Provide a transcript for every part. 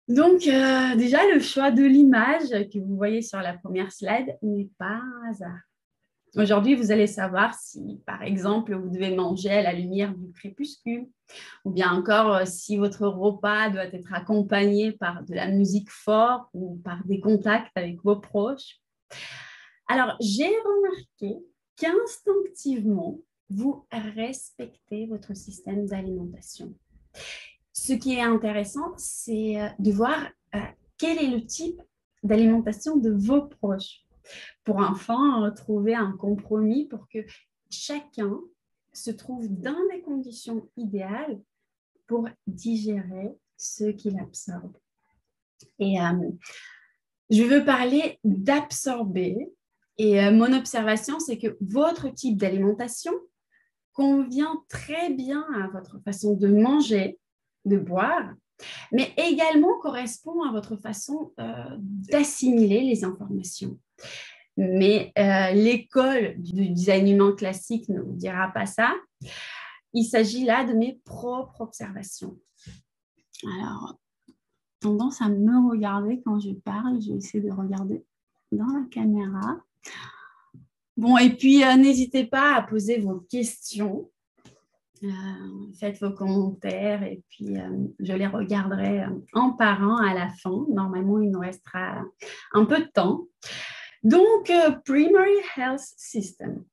Donc, déjà, le choix de l'image que vous voyez sur la première slide n'est pas un hasard. Aujourd'hui, vous allez savoir si, par exemple, vous devez manger à la lumière du crépuscule, ou bien encore si votre repas doit être accompagné par de la musique forte ou par des contacts avec vos proches. Alors, j'ai remarqué qu'instinctivement, vous respectez votre système d'alimentation. Ce qui est intéressant, c'est de voir quel est le type d'alimentation de vos proches pour enfin trouver un compromis pour que chacun se trouve dans les conditions idéales pour digérer ce qu'il absorbe. Et je veux parler d'absorber. Et mon observation, c'est que votre type d'alimentation convient très bien à votre façon de manger, de boire, mais également correspond à votre façon d'assimiler les informations. Mais l'école du design humain classique ne vous dira pas ça. Il s'agit là de mes propres observations. Alors, tendance à me regarder quand je parle, je vais essayer de regarder dans la caméra. Bon, et puis n'hésitez pas à poser vos questions. Faites vos commentaires et puis je les regarderai en par un à la fin. Normalement, il nous restera un peu de temps. Donc, Primary Health System,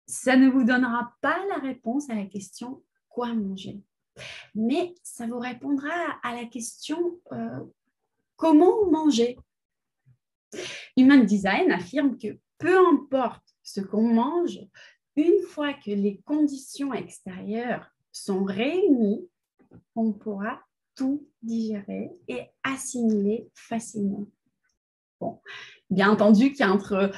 ça ne vous donnera pas la réponse à la question quoi manger, mais ça vous répondra à la question comment manger. Human Design affirme que peu importe ce qu'on mange, une fois que les conditions extérieures sont réunies, on pourra tout digérer et assimiler facilement. Bon, bien entendu qu'entre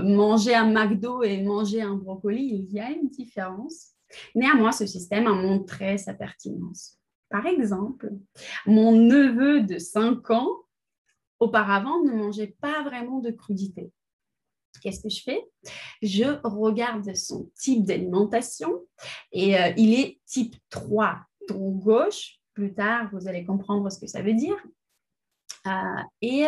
manger un McDo et manger un brocoli, il y a une différence. Néanmoins, ce système a montré sa pertinence. Par exemple, mon neveu de 5 ans, auparavant, ne mangeait pas vraiment de crudité. Qu'est-ce que je fais? Je regarde son type d'alimentation et il est type 3, tronc gauche. Plus tard, vous allez comprendre ce que ça veut dire. Et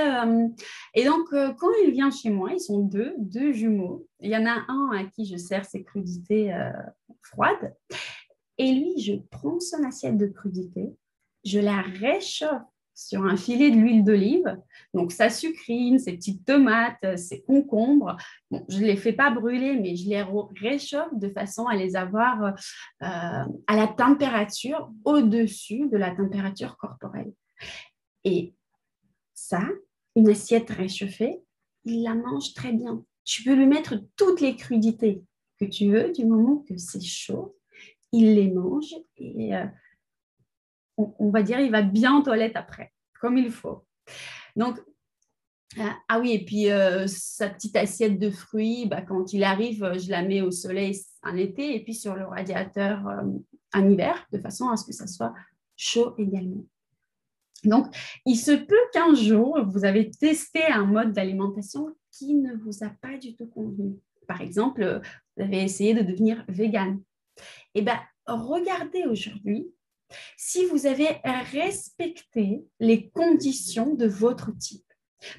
donc, quand il vient chez moi, ils sont deux jumeaux. Il y en a un à qui je sers ses crudités froides. Et lui, je prends son assiette de crudité, je la réchauffe sur un filet de l'huile d'olive. Donc, sa sucrine, ses petites tomates, ses concombres. Bon, je ne les fais pas brûler, mais je les réchauffe de façon à les avoir à la température au-dessus de la température corporelle. Et ça, une assiette réchauffée, il la mange très bien. Tu peux lui mettre toutes les crudités que tu veux du moment que c'est chaud. Il les mange et on va dire il va bien aux toilettes après, comme il faut. Donc, ah oui, et puis sa petite assiette de fruits, bah, quand il arrive, je la mets au soleil en été et puis sur le radiateur en hiver, de façon à ce que ça soit chaud également. Donc, il se peut qu'un jour, vous avez testé un mode d'alimentation qui ne vous a pas du tout convenu. Par exemple, vous avez essayé de devenir vegan. Eh bien, regardez aujourd'hui si vous avez respecté les conditions de votre type.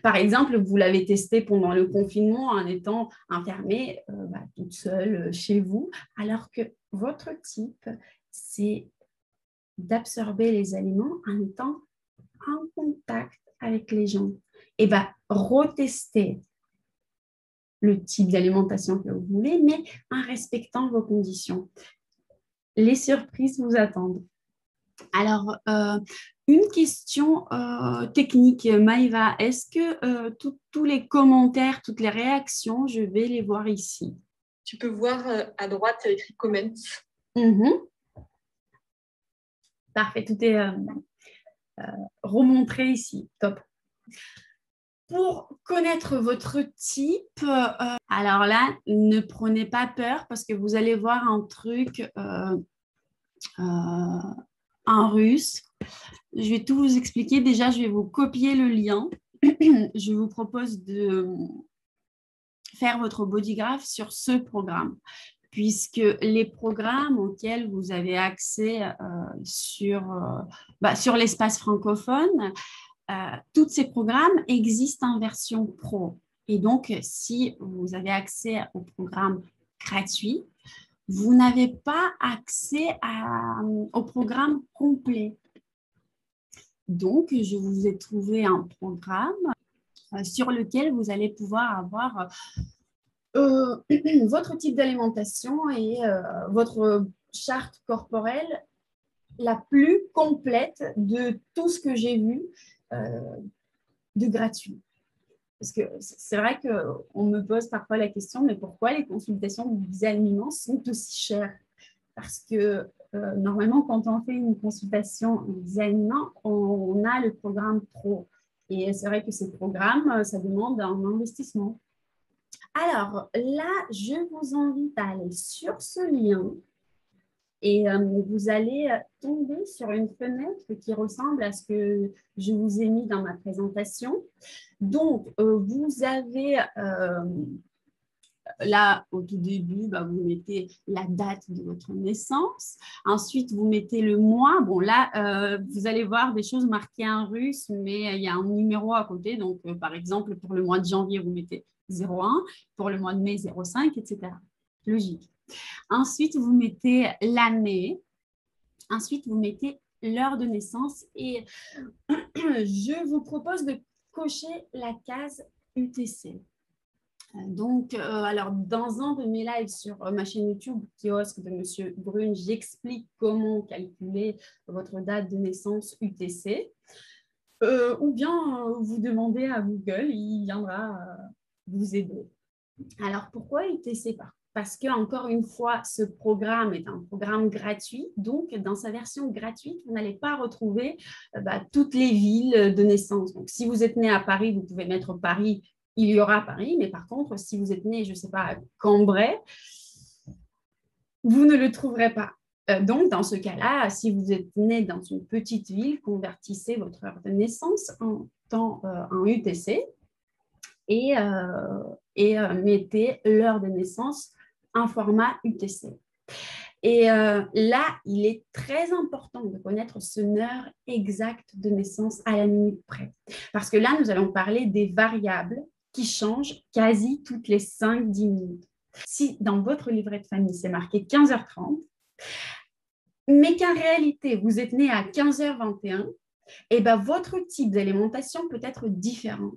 Par exemple, vous l'avez testé pendant le confinement en étant enfermée toute seule chez vous, alors que votre type, c'est d'absorber les aliments en étant en contact avec les gens. Et bien, retestez le type d'alimentation que vous voulez, mais en respectant vos conditions. Les surprises vous attendent. Alors, une question technique, Maïva, est-ce que tous les commentaires, toutes les réactions, je vais les voir ici? Tu peux voir à droite, il y a écrit comments. Parfait, tout est remontré ici. Top. Pour connaître votre type, alors là, ne prenez pas peur parce que vous allez voir un truc en russe. Je vais tout vous expliquer. Déjà, je vais vous copier le lien. Je vous propose de faire votre bodygraph sur ce programme. puisque les programmes auxquels vous avez accès sur l'espace francophone, tous ces programmes existent en version pro. Et donc, si vous avez accès au programme gratuit, vous n'avez pas accès au programme complet. Donc, je vous ai trouvé un programme sur lequel vous allez pouvoir avoir votre type d'alimentation et votre charte corporelle la plus complète de tout ce que j'ai vu de gratuit. Parce que c'est vrai qu'on me pose parfois la question, mais pourquoi les consultations des aliments sont aussi chères? Parce que normalement, quand on fait une consultation des aliments, on a le programme pro. Et c'est vrai que ces programmes, ça demande un investissement. Alors là, je vous invite à aller sur ce lien et vous allez tomber sur une fenêtre qui ressemble à ce que je vous ai mis dans ma présentation. Donc, vous avez là, au tout début, vous mettez la date de votre naissance. Ensuite, vous mettez le mois. Bon, là, vous allez voir des choses marquées en russe, mais il y a un numéro à côté. Donc, par exemple, pour le mois de janvier, vous mettez 01, pour le mois de mai, 05, etc. Logique. Ensuite, vous mettez l'année. Ensuite, vous mettez l'heure de naissance. Et je vous propose de cocher la case UTC. Donc, alors, dans un de mes lives sur ma chaîne YouTube, Kiosque de Monsieur Brune, j'explique comment calculer votre date de naissance UTC. Ou bien vous demandez à Google, il viendra vous aider. Alors, pourquoi UTC? Parce que, encore une fois, ce programme est un programme gratuit. Donc, dans sa version gratuite, vous n'allez pas retrouver toutes les villes de naissance. Donc, si vous êtes né à Paris, vous pouvez mettre Paris, il y aura Paris. Mais par contre, si vous êtes né, je ne sais pas, à Cambrai, vous ne le trouverez pas. Donc, dans ce cas-là, si vous êtes né dans une petite ville, convertissez votre heure de naissance en UTC et mettez l'heure de naissance en format UTC. Et là, il est très important de connaître son heure exacte de naissance à la minute près. Parce que là, nous allons parler des variables qui changent quasi toutes les 5-10 minutes. Si dans votre livret de famille, c'est marqué 15h30, mais qu'en réalité, vous êtes né à 15h21, et votre type d'alimentation peut être différent.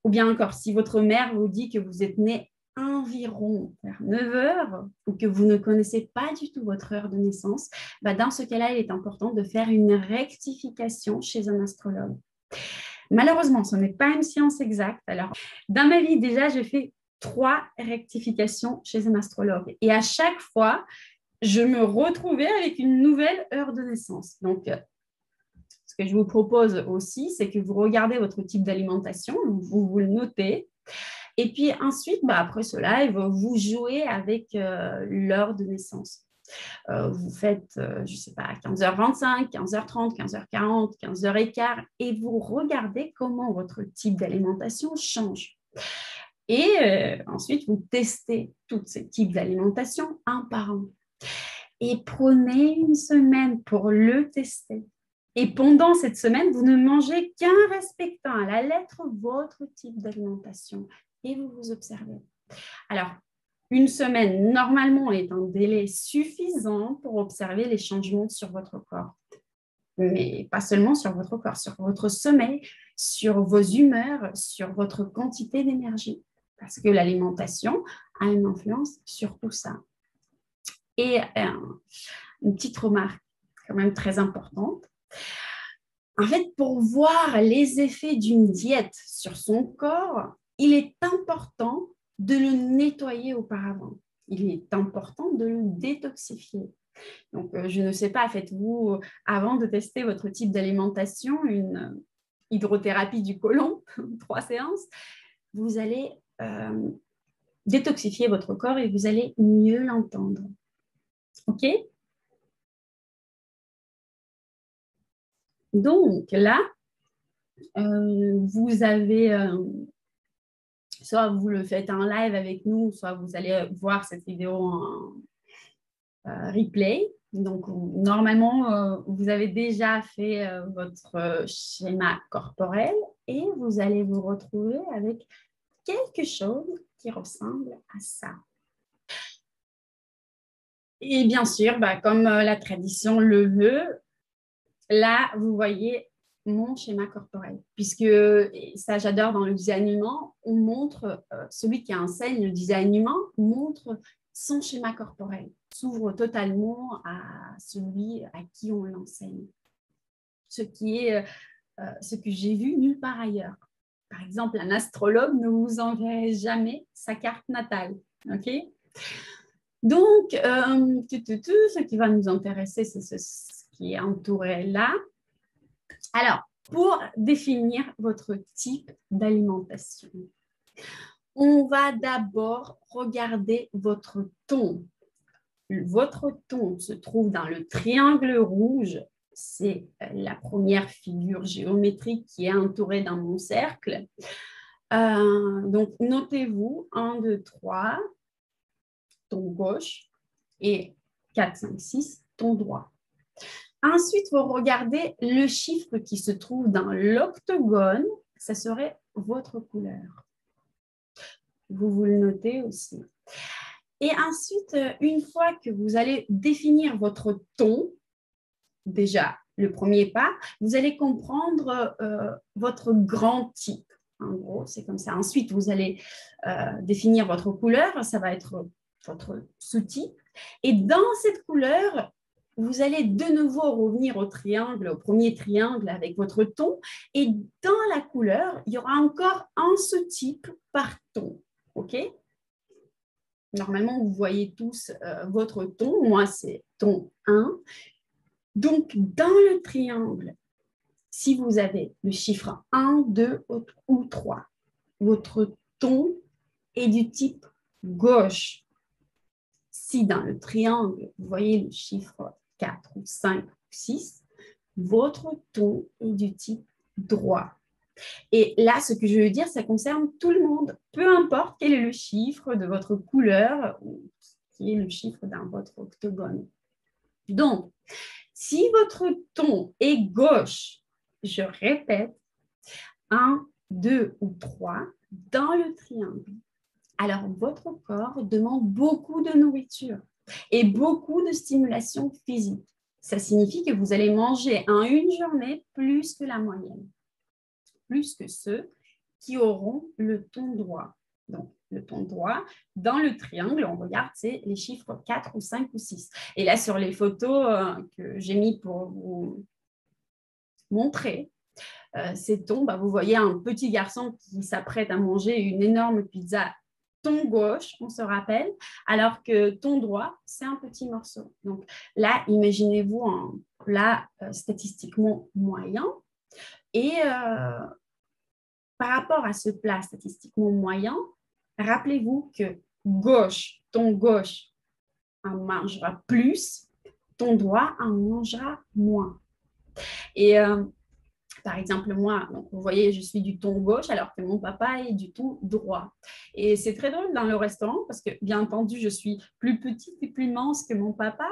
Ou bien encore, si votre mère vous dit que vous êtes né environ vers 9 heures ou que vous ne connaissez pas du tout votre heure de naissance, dans ce cas-là, il est important de faire une rectification chez un astrologue. Malheureusement, ce n'est pas une science exacte. Alors, dans ma vie, déjà, j'ai fait 3 rectifications chez un astrologue. Et à chaque fois, je me retrouvais avec une nouvelle heure de naissance. Donc, ce que je vous propose aussi, c'est que vous regardez votre type d'alimentation, vous le notez. Et puis ensuite, après ce live, vous jouez avec l'heure de naissance. Vous faites, je ne sais pas, 15h25, 15h30, 15h40, 15h15 et vous regardez comment votre type d'alimentation change. Et ensuite, vous testez tous ces types d'alimentation un par un. Et prenez une semaine pour le tester. Et pendant cette semaine, vous ne mangez qu'en respectant à la lettre votre type d'alimentation et vous vous observez. Alors, une semaine, normalement, est un délai suffisant pour observer les changements sur votre corps. Mais pas seulement sur votre corps, sur votre sommeil, sur vos humeurs, sur votre quantité d'énergie. Parce que l'alimentation a une influence sur tout ça. Et une petite remarque quand même très importante. En fait, pour voir les effets d'une diète sur son corps, il est important de le nettoyer auparavant. Il est important de le détoxifier. Donc, je ne sais pas, faites-vous, avant de tester votre type d'alimentation, une hydrothérapie du côlon, 3 séances, vous allez détoxifier votre corps et vous allez mieux l'entendre. OK? Donc là, vous avez soit vous le faites en live avec nous, soit vous allez voir cette vidéo en replay. Donc, normalement, vous avez déjà fait votre schéma corporel et vous allez vous retrouver avec quelque chose qui ressemble à ça. Et bien sûr, comme la tradition le veut, là, vous voyez mon schéma corporel. Puisque, ça j'adore dans le design humain, on montre, celui qui enseigne le design humain montre son schéma corporel, s'ouvre totalement à celui à qui on l'enseigne. Ce qui est ce que j'ai vu nulle part ailleurs. Par exemple, un astrologue ne vous enverrait jamais sa carte natale. OK? Donc, ce qui va nous intéresser, c'est ce qui est entouré là. Alors, pour définir votre type d'alimentation, on va d'abord regarder votre ton. Votre ton se trouve dans le triangle rouge. C'est la première figure géométrique qui est entourée dans mon cercle. Donc, notez-vous 1, 2, 3, ton gauche, et 4, 5, 6, ton droit. Ensuite, vous regardez le chiffre qui se trouve dans l'octogone, ça serait votre couleur. Vous le notez aussi. Et ensuite, une fois que vous allez définir votre ton, déjà, le premier pas, vous allez comprendre votre grand type. En gros, c'est comme ça. Ensuite, vous allez définir votre couleur, ça va être votre sous-type. Et dans cette couleur, vous allez de nouveau revenir au triangle, au premier triangle avec votre ton. Et dans la couleur, il y aura encore un sous-type par ton. OK? Normalement, vous voyez tous votre ton. Moi, c'est ton 1. Donc, dans le triangle, si vous avez le chiffre 1, 2 ou 3, votre ton est du type gauche. Si dans le triangle, vous voyez le chiffre 4 ou 5 ou 6, votre ton est du type droit. Et là, ce que je veux dire, ça concerne tout le monde, peu importe quel est le chiffre de votre couleur ou qui est le chiffre dans votre octogone. Donc, si votre ton est gauche, je répète, 1, 2 ou 3 dans le triangle, alors votre corps demande beaucoup de nourriture et beaucoup de stimulation physique. Ça signifie que vous allez manger en une journée plus que la moyenne, plus que ceux qui auront le ton droit. Donc, le ton droit, dans le triangle, on regarde, c'est les chiffres 4 ou 5 ou 6. Et là, sur les photos que j'ai mis pour vous montrer ces tons, vous voyez un petit garçon qui s'apprête à manger une énorme pizza ton gauche, on se rappelle, alors que ton droit, c'est un petit morceau. Donc là, imaginez-vous un plat statistiquement moyen. Et par rapport à ce plat statistiquement moyen, rappelez-vous que gauche, ton gauche en mangera plus, ton droit en mangera moins. Et par exemple, moi, donc vous voyez, je suis du ton gauche alors que mon papa est du ton droit. Et c'est très drôle dans le restaurant parce que, bien entendu, je suis plus petite et plus mince que mon papa.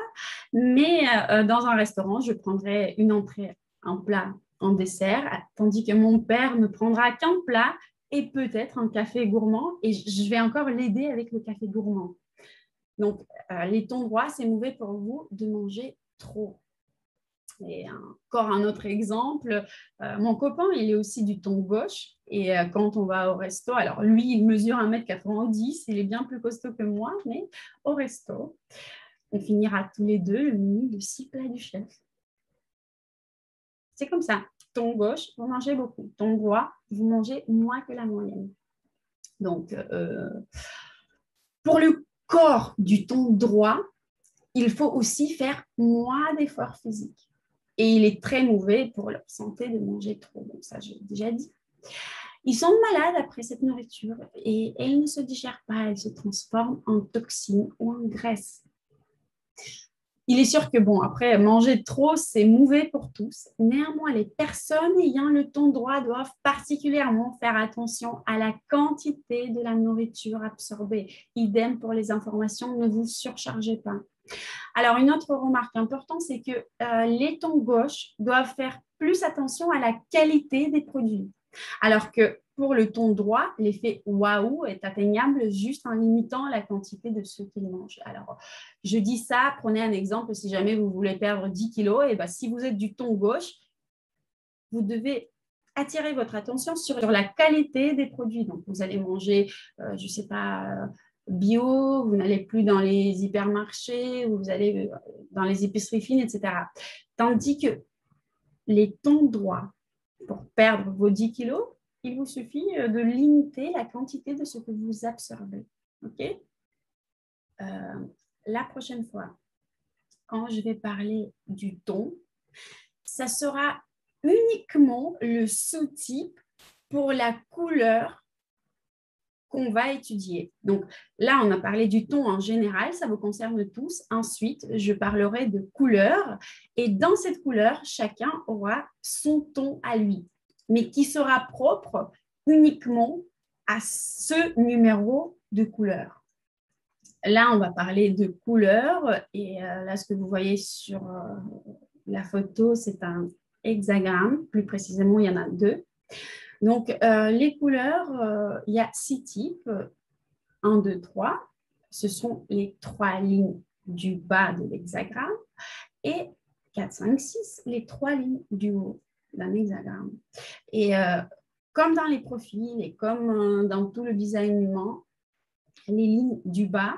Mais dans un restaurant, je prendrai une entrée, un plat, un dessert, tandis que mon père ne prendra qu'un plat et peut-être un café gourmand. Et je vais encore l'aider avec le café gourmand. Donc, les tons droits, c'est mauvais pour vous de manger trop. Et encore un autre exemple, mon copain, il est aussi du ton gauche. Et quand on va au resto, alors lui, il mesure 1,90 m, il est bien plus costaud que moi, mais au resto, on finira tous les deux le menu de 6 plats du chef. C'est comme ça. Ton gauche, vous mangez beaucoup. Ton droit, vous mangez moins que la moyenne. Donc, pour le corps du ton droit, il faut aussi faire moins d'efforts physiques. Et il est très mauvais pour leur santé de manger trop. Donc ça, j'ai déjà dit. Ils sont malades après cette nourriture et elles ne se digèrent pas, elles se transforment en toxines ou en graisse. Il est sûr que, bon, après, manger trop, c'est mauvais pour tous. Néanmoins, les personnes ayant le ton droit doivent particulièrement faire attention à la quantité de la nourriture absorbée. Idem pour les informations, ne vous surchargez pas. Alors, une autre remarque importante, c'est que les tons gauche doivent faire plus attention à la qualité des produits. Alors que pour le ton droit, l'effet waouh est atteignable juste en limitant la quantité de ce qu'ils mangent. Alors, je dis ça, prenez un exemple, si jamais vous voulez perdre 10 kilos, et bien, si vous êtes du ton gauche, vous devez attirer votre attention sur la qualité des produits. Donc, vous allez manger, je ne sais pas, bio, vous n'allez plus dans les hypermarchés, vous allez dans les épiceries fines, etc. Tandis que les tons droits, pour perdre vos 10 kilos, il vous suffit de limiter la quantité de ce que vous absorbez. OK? La prochaine fois, quand je vais parler du ton, ça sera uniquement le sous-type pour la couleur qu'on va étudier. Donc là, on a parlé du ton en général, ça vous concerne tous. Ensuite, je parlerai de couleur et dans cette couleur, chacun aura son ton à lui, mais qui sera propre uniquement à ce numéro de couleur. Là, on va parler de couleur et là, ce que vous voyez sur la photo, c'est un hexagramme. Plus précisément, il y en a 2. Donc, les couleurs, il y a 6 types. 1, 2, 3. Ce sont les 3 lignes du bas de l'hexagramme. Et 4, 5, 6, les 3 lignes du haut d'un hexagramme. Et comme dans les profils et comme dans tout le design humain, les lignes du bas,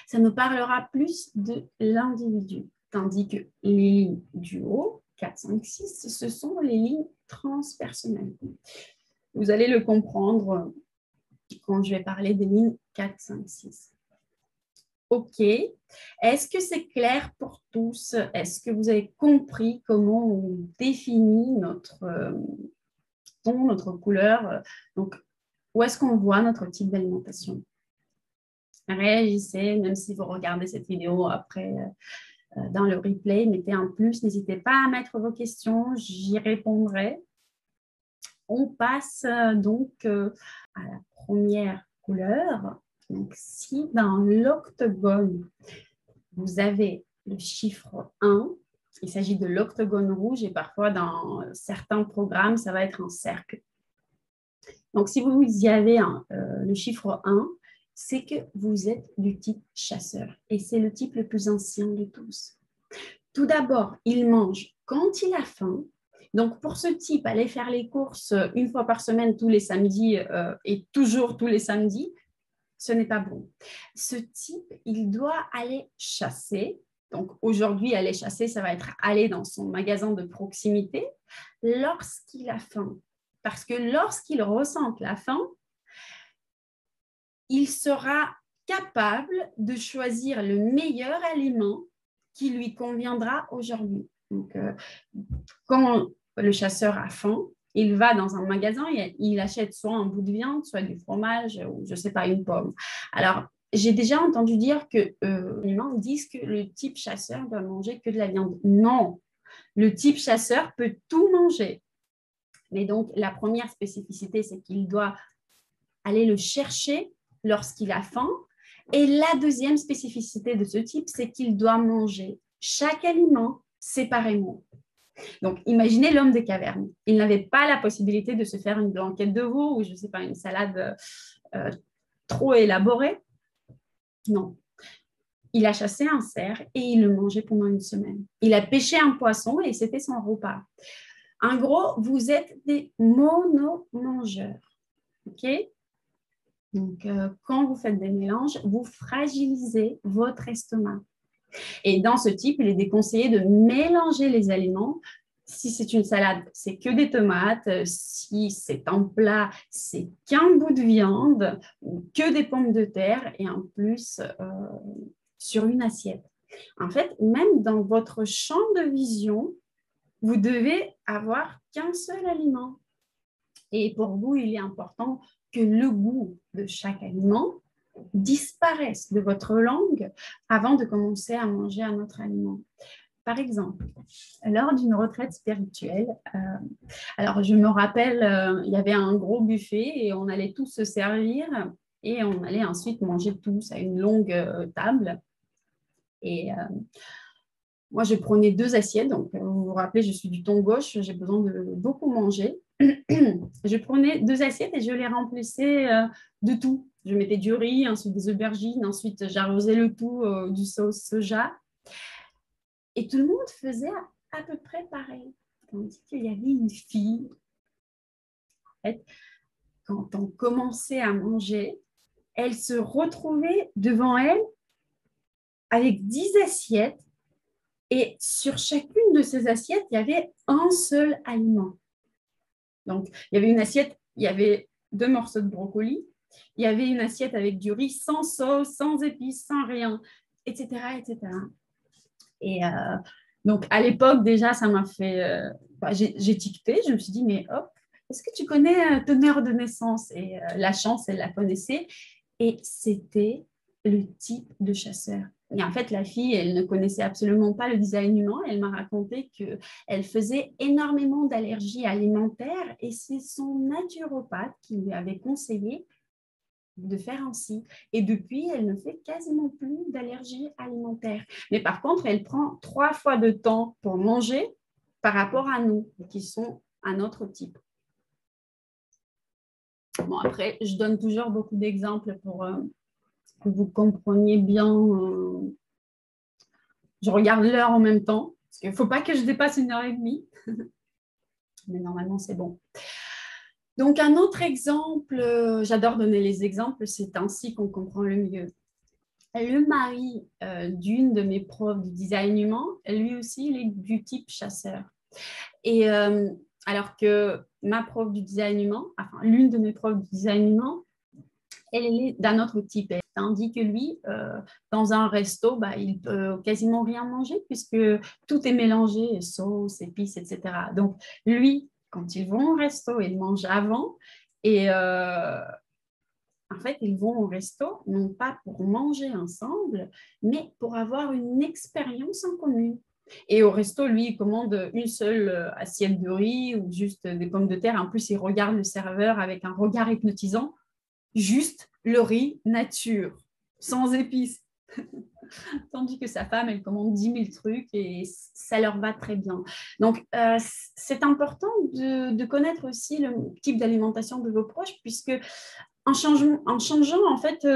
ça nous parlera plus de l'individu. Tandis que les lignes du haut, 4, 5, 6, ce sont les lignes transpersonnelles. Vous allez le comprendre quand je vais parler des lignes 4, 5, 6. OK. Est-ce que c'est clair pour tous? Est-ce que vous avez compris comment on définit notre ton, notre couleur? Donc, où est-ce qu'on voit notre type d'alimentation? Réagissez, même si vous regardez cette vidéo après dans le replay, mettez un plus. N'hésitez pas à mettre vos questions, j'y répondrai. On passe donc à la première couleur. Donc, si dans l'octogone, vous avez le chiffre 1, il s'agit de l'octogone rouge et parfois dans certains programmes, ça va être un cercle. Donc, si vous y avez le chiffre 1, c'est que vous êtes du type chasseur et c'est le type le plus ancien de tous. Tout d'abord, il mange quand il a faim. Donc, pour ce type, aller faire les courses une fois par semaine, tous les samedis et toujours tous les samedis, ce n'est pas bon. Ce type, il doit aller chasser. Donc, aujourd'hui, aller chasser, ça va être aller dans son magasin de proximité lorsqu'il a faim. Parce que lorsqu'il ressent la faim, il sera capable de choisir le meilleur aliment qui lui conviendra aujourd'hui. Donc, quand le chasseur a faim, il va dans un magasin et il achète soit un bout de viande, soit du fromage ou, je ne sais pas, une pomme. Alors, j'ai déjà entendu dire que les humains disent que le type chasseur doit manger que de la viande. Non, le type chasseur peut tout manger. Mais donc, la première spécificité, c'est qu'il doit aller le chercher lorsqu'il a faim. Et la deuxième spécificité de ce type, c'est qu'il doit manger chaque aliment séparément. Donc, imaginez l'homme des cavernes. Il n'avait pas la possibilité de se faire une blanquette de veau ou, je ne sais pas, une salade trop élaborée. Non. Il a chassé un cerf et il le mangeait pendant une semaine. Il a pêché un poisson et c'était son repas. En gros, vous êtes des monomangeurs. OK? Donc, quand vous faites des mélanges, vous fragilisez votre estomac. Et dans ce type, il est déconseillé de mélanger les aliments. Si c'est une salade, c'est que des tomates. Si c'est un plat, c'est qu'un bout de viande ou que des pommes de terre et en plus sur une assiette. En fait, même dans votre champ de vision, vous devez avoir qu'un seul aliment. Et pour vous, il est important que le goût de chaque aliment disparaissent de votre langue avant de commencer à manger un autre aliment. Par exemple, lors d'une retraite spirituelle, alors je me rappelle, il y avait un gros buffet et on allait tous se servir et on allait ensuite manger tous à une longue table. Et moi, je prenais 2 assiettes. Donc, vous vous rappelez, je suis du ton gauche, j'ai besoin de beaucoup manger. Je prenais 2 assiettes et je les remplissais de tout. Je mettais du riz, ensuite des aubergines, ensuite j'arrosais le tout du sauce soja. Et tout le monde faisait à peu près pareil. Tandis qu'il y avait une fille, en fait, quand on commençait à manger, elle se retrouvait devant elle avec 10 assiettes et sur chacune de ces assiettes, il y avait un seul aliment. Donc, il y avait une assiette, il y avait 2 morceaux de brocoli, il y avait une assiette avec du riz sans sauce, sans épices, sans rien, etc., etc. Et donc, à l'époque, déjà, ça m'a fait... j'ai tiqueté, je me suis dit, mais hop, est-ce que tu connais Teneur de naissance? Et la chance, elle la connaissait. Et c'était le type de chasseur. Et en fait, la fille, elle ne connaissait absolument pas le design humain. Elle m'a raconté qu'elle faisait énormément d'allergies alimentaires et c'est son naturopathe qui lui avait conseillé de faire ainsi. Et depuis, elle ne fait quasiment plus d'allergies alimentaires. Mais par contre, elle prend 3 fois de temps pour manger par rapport à nous, qui sont un autre type. Bon, après, je donne toujours beaucoup d'exemples pour que vous compreniez bien. Je regarde l'heure en même temps, parce qu'il ne faut pas que je dépasse 1h30. Mais normalement, c'est bon. Donc, un autre exemple, j'adore donner les exemples, c'est ainsi qu'on comprend le mieux. Le mari d'une de mes profs du design humain, lui aussi, il est du type chasseur. Et alors que ma prof du design humain, enfin l'une de mes profs du design humain, elle est d'un autre type. Tandis que lui, dans un resto, il peut quasiment rien manger puisque tout est mélangé, sauce, épices, etc. Donc lui, quand ils vont au resto, ils mangent avant et en fait, ils vont au resto, non pas pour manger ensemble, mais pour avoir une expérience en commune. Et au resto, lui, il commande une seule assiette de riz ou juste des pommes de terre. En plus, il regarde le serveur avec un regard hypnotisant. Juste le riz nature, sans épices. Tandis que sa femme, elle commande 10 000 trucs et ça leur va très bien. Donc, c'est important de connaître aussi le type d'alimentation de vos proches puisque en changeant en fait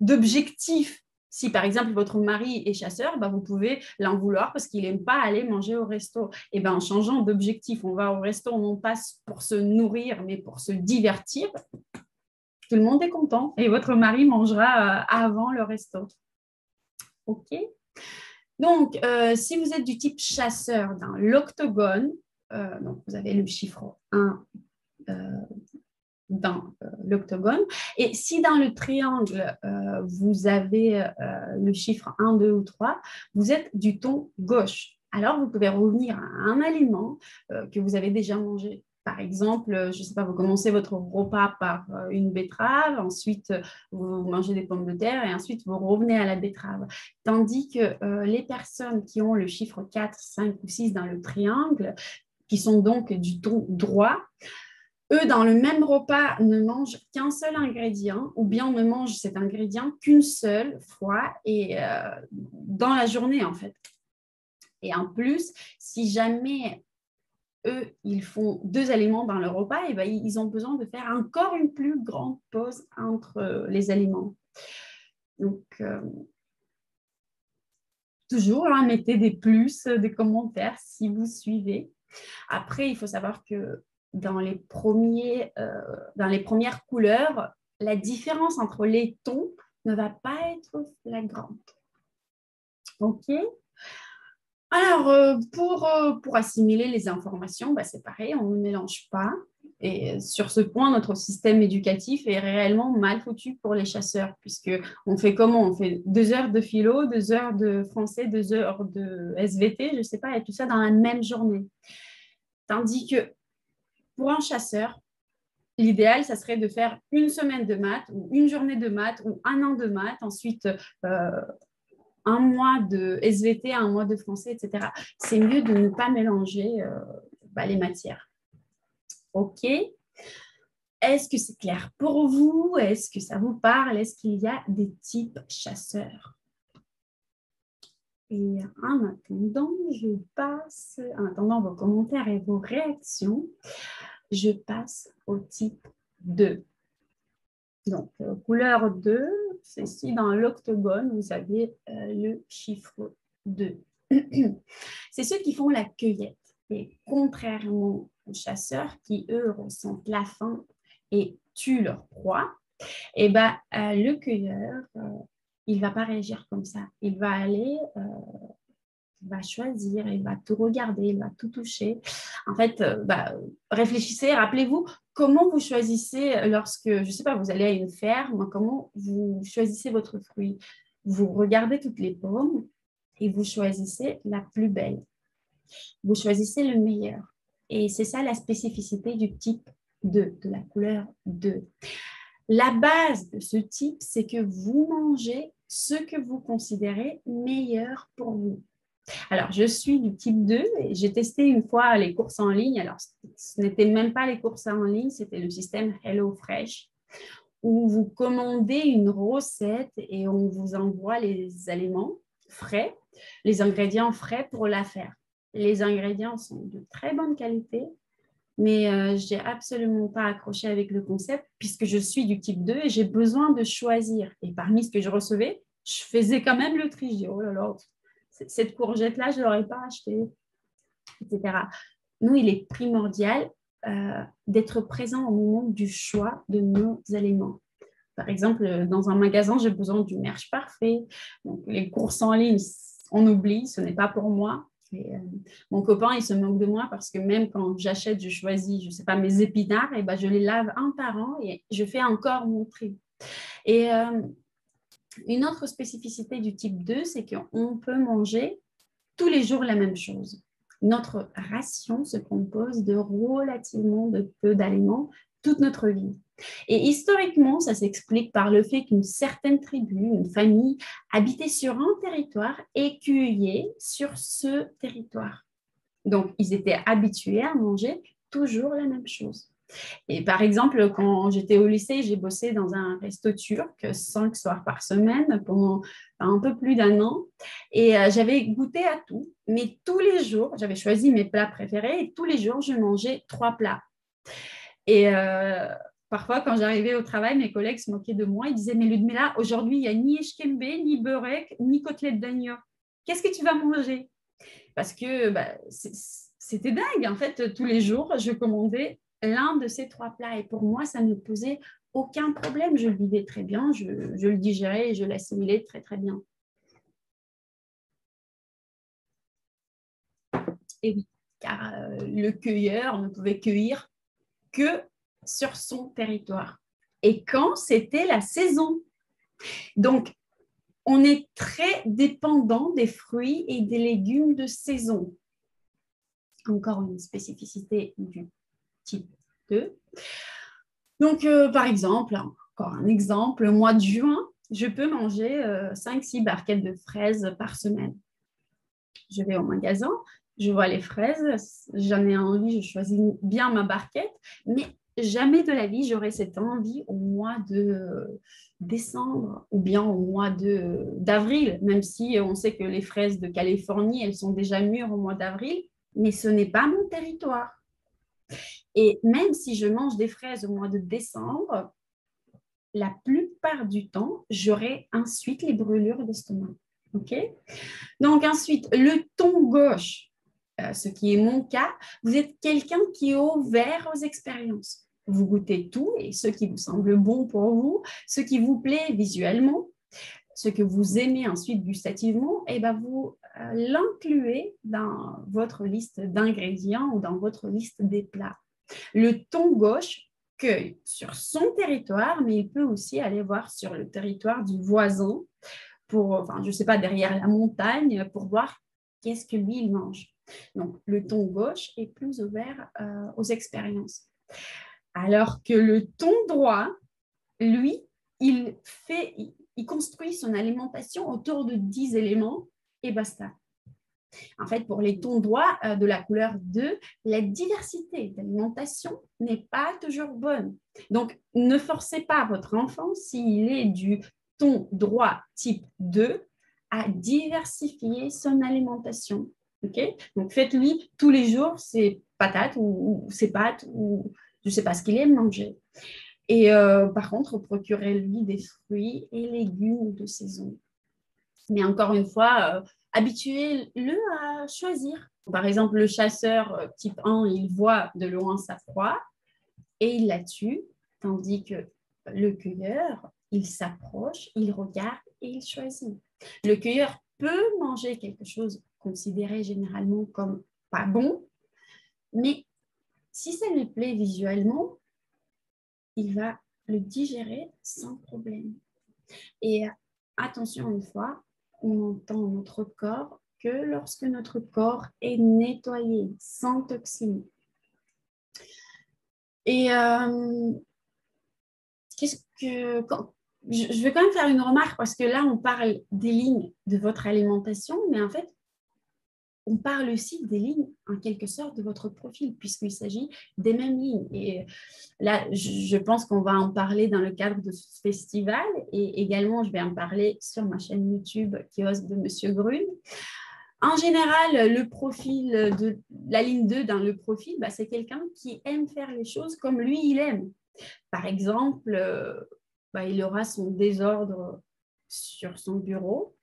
d'objectif. Si par exemple votre mari est chasseur, vous pouvez l'en vouloir parce qu'il n'aime pas aller manger au resto. Et en changeant d'objectif, on va au resto non pas pour se nourrir, mais pour se divertir. Tout le monde est content et votre mari mangera avant le resto. OK? Donc, si vous êtes du type chasseur dans l'octogone, donc vous avez le chiffre 1 dans l'octogone. Et si dans le triangle, vous avez le chiffre 1, 2 ou 3, vous êtes du ton gauche. Alors, vous pouvez revenir à un aliment que vous avez déjà mangé. Par exemple, je ne sais pas, vous commencez votre repas par une betterave, ensuite vous mangez des pommes de terre et ensuite vous revenez à la betterave. Tandis que les personnes qui ont le chiffre 4, 5 ou 6 dans le triangle, qui sont donc du ton droit, eux, dans le même repas, ne mangent qu'un seul ingrédient ou bien ne mangent cet ingrédient qu'une seule fois et dans la journée, en fait. Et en plus, si jamais eux, ils font 2 aliments dans leur repas, et ils ont besoin de faire encore une plus grande pause entre les aliments. Donc, toujours, mettez des plus, des commentaires si vous suivez. Après, il faut savoir que dans les premières couleurs, la différence entre les tons ne va pas être flagrante. OK? Alors, pour assimiler les informations, c'est pareil, on ne mélange pas. Et sur ce point, notre système éducatif est réellement mal foutu pour les chasseurs, puisqu'on fait comment? On fait 2 heures de philo, 2 heures de français, 2 heures de SVT, je ne sais pas, et tout ça dans la même journée. Tandis que pour un chasseur, l'idéal, ça serait de faire une semaine de maths ou une journée de maths ou un an de maths, ensuite un mois de SVT, un mois de français, etc. C'est mieux de ne pas mélanger les matières. OK. Est-ce que c'est clair pour vous? Est-ce que ça vous parle? Est-ce qu'il y a des types chasseurs? Et en attendant, en attendant vos commentaires et vos réactions, je passe au type 2. Donc, couleur 2, c'est ici dans l'octogone, vous avez le chiffre 2. C'est ceux qui font la cueillette. Et contrairement aux chasseurs qui, eux, ressentent la faim et tuent leur proie, et le cueilleur, il ne va pas réagir comme ça. Il va aller, il va choisir, il va tout regarder, il va tout toucher. En fait, réfléchissez, rappelez-vous comment vous choisissez lorsque, je ne sais pas, vous allez à une ferme, comment vous choisissez votre fruit. Vous regardez toutes les pommes et vous choisissez la plus belle. Vous choisissez le meilleur. Et c'est ça la spécificité du type 2, de la couleur 2. La base de ce type, c'est que vous mangez ce que vous considérez meilleur pour vous. Alors, je suis du type 2 et j'ai testé une fois les courses en ligne. Alors, ce n'était même pas les courses en ligne, c'était le système HelloFresh où vous commandez une recette et on vous envoie les aliments frais, les ingrédients frais pour la faire. Les ingrédients sont de très bonne qualité, mais je n'ai absolument pas accroché avec le concept puisque je suis du type 2 et j'ai besoin de choisir. Et parmi ce que je recevais, je faisais quand même le tri. Je dis, oh là là, cette courgette-là, je ne l'aurais pas achetée, etc. Nous, il est primordial d'être présent au moment du choix de nos aliments. Par exemple, dans un magasin, j'ai besoin du merch parfait. Donc, les courses en ligne, on oublie, ce n'est pas pour moi. Et, mon copain, il se moque de moi parce que même quand j'achète, je choisis, je ne sais pas, mes épinards, et je les lave un par an et je fais encore mon tri. Et une autre spécificité du type 2, c'est qu'on peut manger tous les jours la même chose. Notre ration se compose de relativement de peu d'aliments toute notre vie. Et historiquement, ça s'explique par le fait qu'une certaine tribu, une famille, habitait sur un territoire et cueillait sur ce territoire. Donc, ils étaient habitués à manger toujours la même chose. Et par exemple, quand j'étais au lycée, j'ai bossé dans un resto turc 5 soirs par semaine pendant un peu plus d'un an. Et j'avais goûté à tout, mais tous les jours, j'avais choisi mes plats préférés et tous les jours, je mangeais 3 plats. Et parfois, quand j'arrivais au travail, mes collègues se moquaient de moi. Ils disaient, mais Ludmila, aujourd'hui, il n'y a ni eshkembe, ni beurek, ni côtelette d'agneau. Qu'est-ce que tu vas manger? Parce que c'était dingue. En fait, tous les jours, je commandais l'un de ces 3 plats. Et pour moi, ça ne posait aucun problème. Je le vivais très bien, je le digérais et je l'assimilais très, très bien. Et oui, car le cueilleur ne pouvait cueillir que sur son territoire. Et quand c'était la saison. Donc, on est très dépendant des fruits et des légumes de saison. Encore une spécificité du type 2. Donc, par exemple, encore un exemple, le mois de juin, je peux manger 5-6 barquettes de fraises par semaine. Je vais au magasin, je vois les fraises, j'en ai envie, je choisis bien ma barquette, mais jamais de la vie, j'aurai cette envie au mois de décembre ou bien au mois d'avril, même si on sait que les fraises de Californie, elles sont déjà mûres au mois d'avril, mais ce n'est pas mon territoire. Et même si je mange des fraises au mois de décembre, la plupart du temps, j'aurai ensuite les brûlures d'estomac. Okay? Donc ensuite, le ton gauche, ce qui est mon cas, vous êtes quelqu'un qui est ouvert aux expériences. Vous goûtez tout et ce qui vous semble bon pour vous, ce qui vous plaît visuellement, ce que vous aimez ensuite gustativement, et vous l'incluez dans votre liste d'ingrédients ou dans votre liste des plats. Le ton gauche cueille sur son territoire, mais il peut aussi aller voir sur le territoire du voisin, je ne sais pas, derrière la montagne, pour voir qu'est-ce que lui, il mange. Donc, le ton gauche est plus ouvert aux expériences. Alors que le ton droit, lui, il construit son alimentation autour de 10 éléments et basta. En fait, pour les tons droits de la couleur 2, la diversité d'alimentation n'est pas toujours bonne. Donc, ne forcez pas votre enfant, s'il est du ton droit type 2, à diversifier son alimentation. Okay. Donc, faites-lui tous les jours ses patates ou ses pâtes ou je ne sais pas ce qu'il aime manger. Et par contre, procurez-lui des fruits et légumes de saison. Mais encore une fois, habituez-le à choisir. Par exemple, le chasseur type 1, il voit de loin sa proie et il la tue, tandis que le cueilleur, il s'approche, il regarde et il choisit. Le cueilleur peut manger quelque chose considéré généralement comme pas bon, mais si ça lui plaît visuellement, il va le digérer sans problème. Et attention une fois, on entend notre corps que lorsque notre corps est nettoyé, sans toxines. Et je vais quand même faire une remarque parce que là, on parle des lignes de votre alimentation, mais en fait, on parle aussi des lignes, en quelque sorte, de votre profil, puisqu'il s'agit des mêmes lignes. Et là, je pense qu'on va en parler dans le cadre de ce festival et également, je vais en parler sur ma chaîne YouTube Kiosque de Monsieur Grune. En général, le profil de la ligne 2 dans le profil, c'est quelqu'un qui aime faire les choses comme lui, il aime. Par exemple, il aura son désordre sur son bureau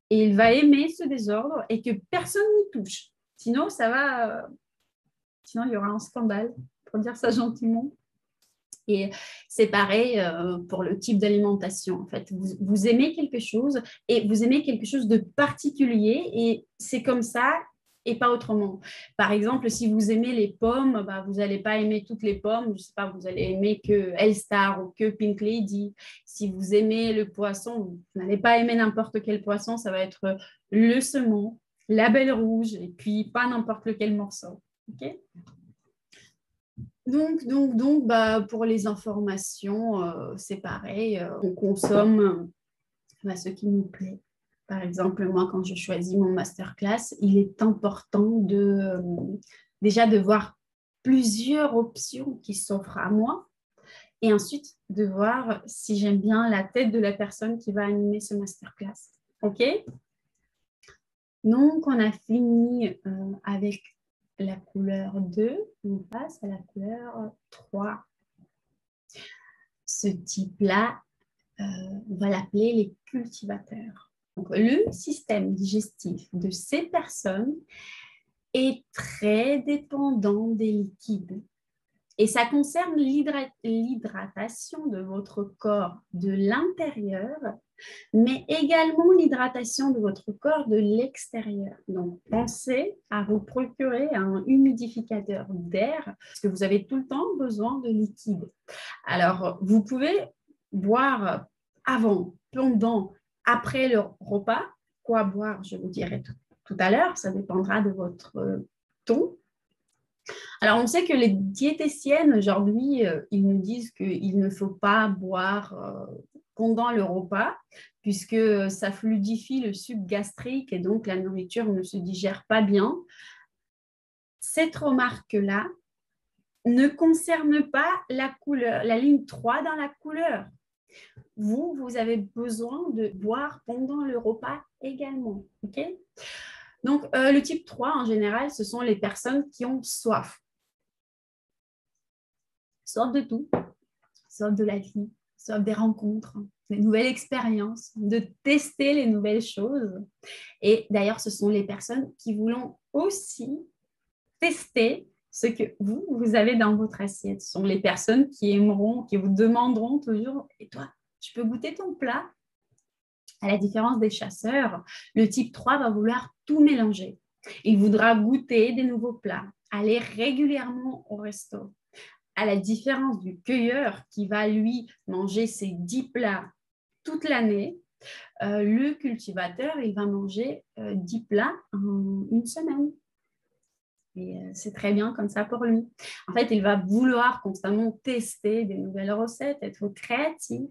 et il va aimer ce désordre et que personne n'y touche. Sinon, sinon, il y aura un scandale, pour dire ça gentiment. Et c'est pareil pour le type d'alimentation. En fait, vous aimez quelque chose et vous aimez quelque chose de particulier et c'est comme ça et pas autrement. Par exemple, si vous aimez les pommes, vous n'allez pas aimer toutes les pommes. Je ne sais pas, vous allez aimer que Elstar ou que Pink Lady. Si vous aimez le poisson, vous n'allez pas aimer n'importe quel poisson. Ça va être le saumon, la belle rouge et puis pas n'importe lequel morceau. OK ? Donc, pour les informations, c'est pareil. On consomme ce qui nous plaît. Par exemple, moi, quand je choisis mon masterclass, il est important déjà de voir plusieurs options qui s'offrent à moi et ensuite de voir si j'aime bien la tête de la personne qui va animer ce masterclass. OK? Donc, on a fini avec la couleur 2, on passe à la couleur 3. Ce type-là, on va l'appeler les cultivateurs. Donc, le système digestif de ces personnes est très dépendant des liquides. Et ça concerne l'hydratation de votre corps de l'intérieur, mais également l'hydratation de votre corps de l'extérieur. Donc, pensez à vous procurer un humidificateur d'air parce que vous avez tout le temps besoin de liquide. Alors, vous pouvez boire avant, pendant, après le repas. Quoi boire, je vous dirai tout à l'heure, ça dépendra de votre ton. Alors, on sait que les diététiciennes, aujourd'hui, ils nous disent qu'il ne faut pas boire pendant le repas, puisque ça fluidifie le suc gastrique et donc la nourriture ne se digère pas bien. Cette remarque-là ne concerne pas la couleur, la ligne 3 dans la couleur. Vous avez besoin de boire pendant le repas également. Okay? Donc, le type 3, en général, ce sont les personnes qui ont soif. Soif de tout, soif de la vie, soif des rencontres, des nouvelles expériences, de tester les nouvelles choses. Et d'ailleurs, ce sont les personnes qui voulont aussi tester ce que vous avez dans votre assiette. Ce sont les personnes qui aimeront, qui vous demanderont toujours « Et toi, tu peux goûter ton plat ?» À la différence des chasseurs, le type 3 va vouloir tout mélanger. Il voudra goûter des nouveaux plats, aller régulièrement au resto. À la différence du cueilleur qui va, lui, manger ses 10 plats toute l'année, le cultivateur, il va manger 10 plats en une semaine. Et c'est très bien comme ça pour lui. En fait, il va vouloir constamment tester des nouvelles recettes, être créatif.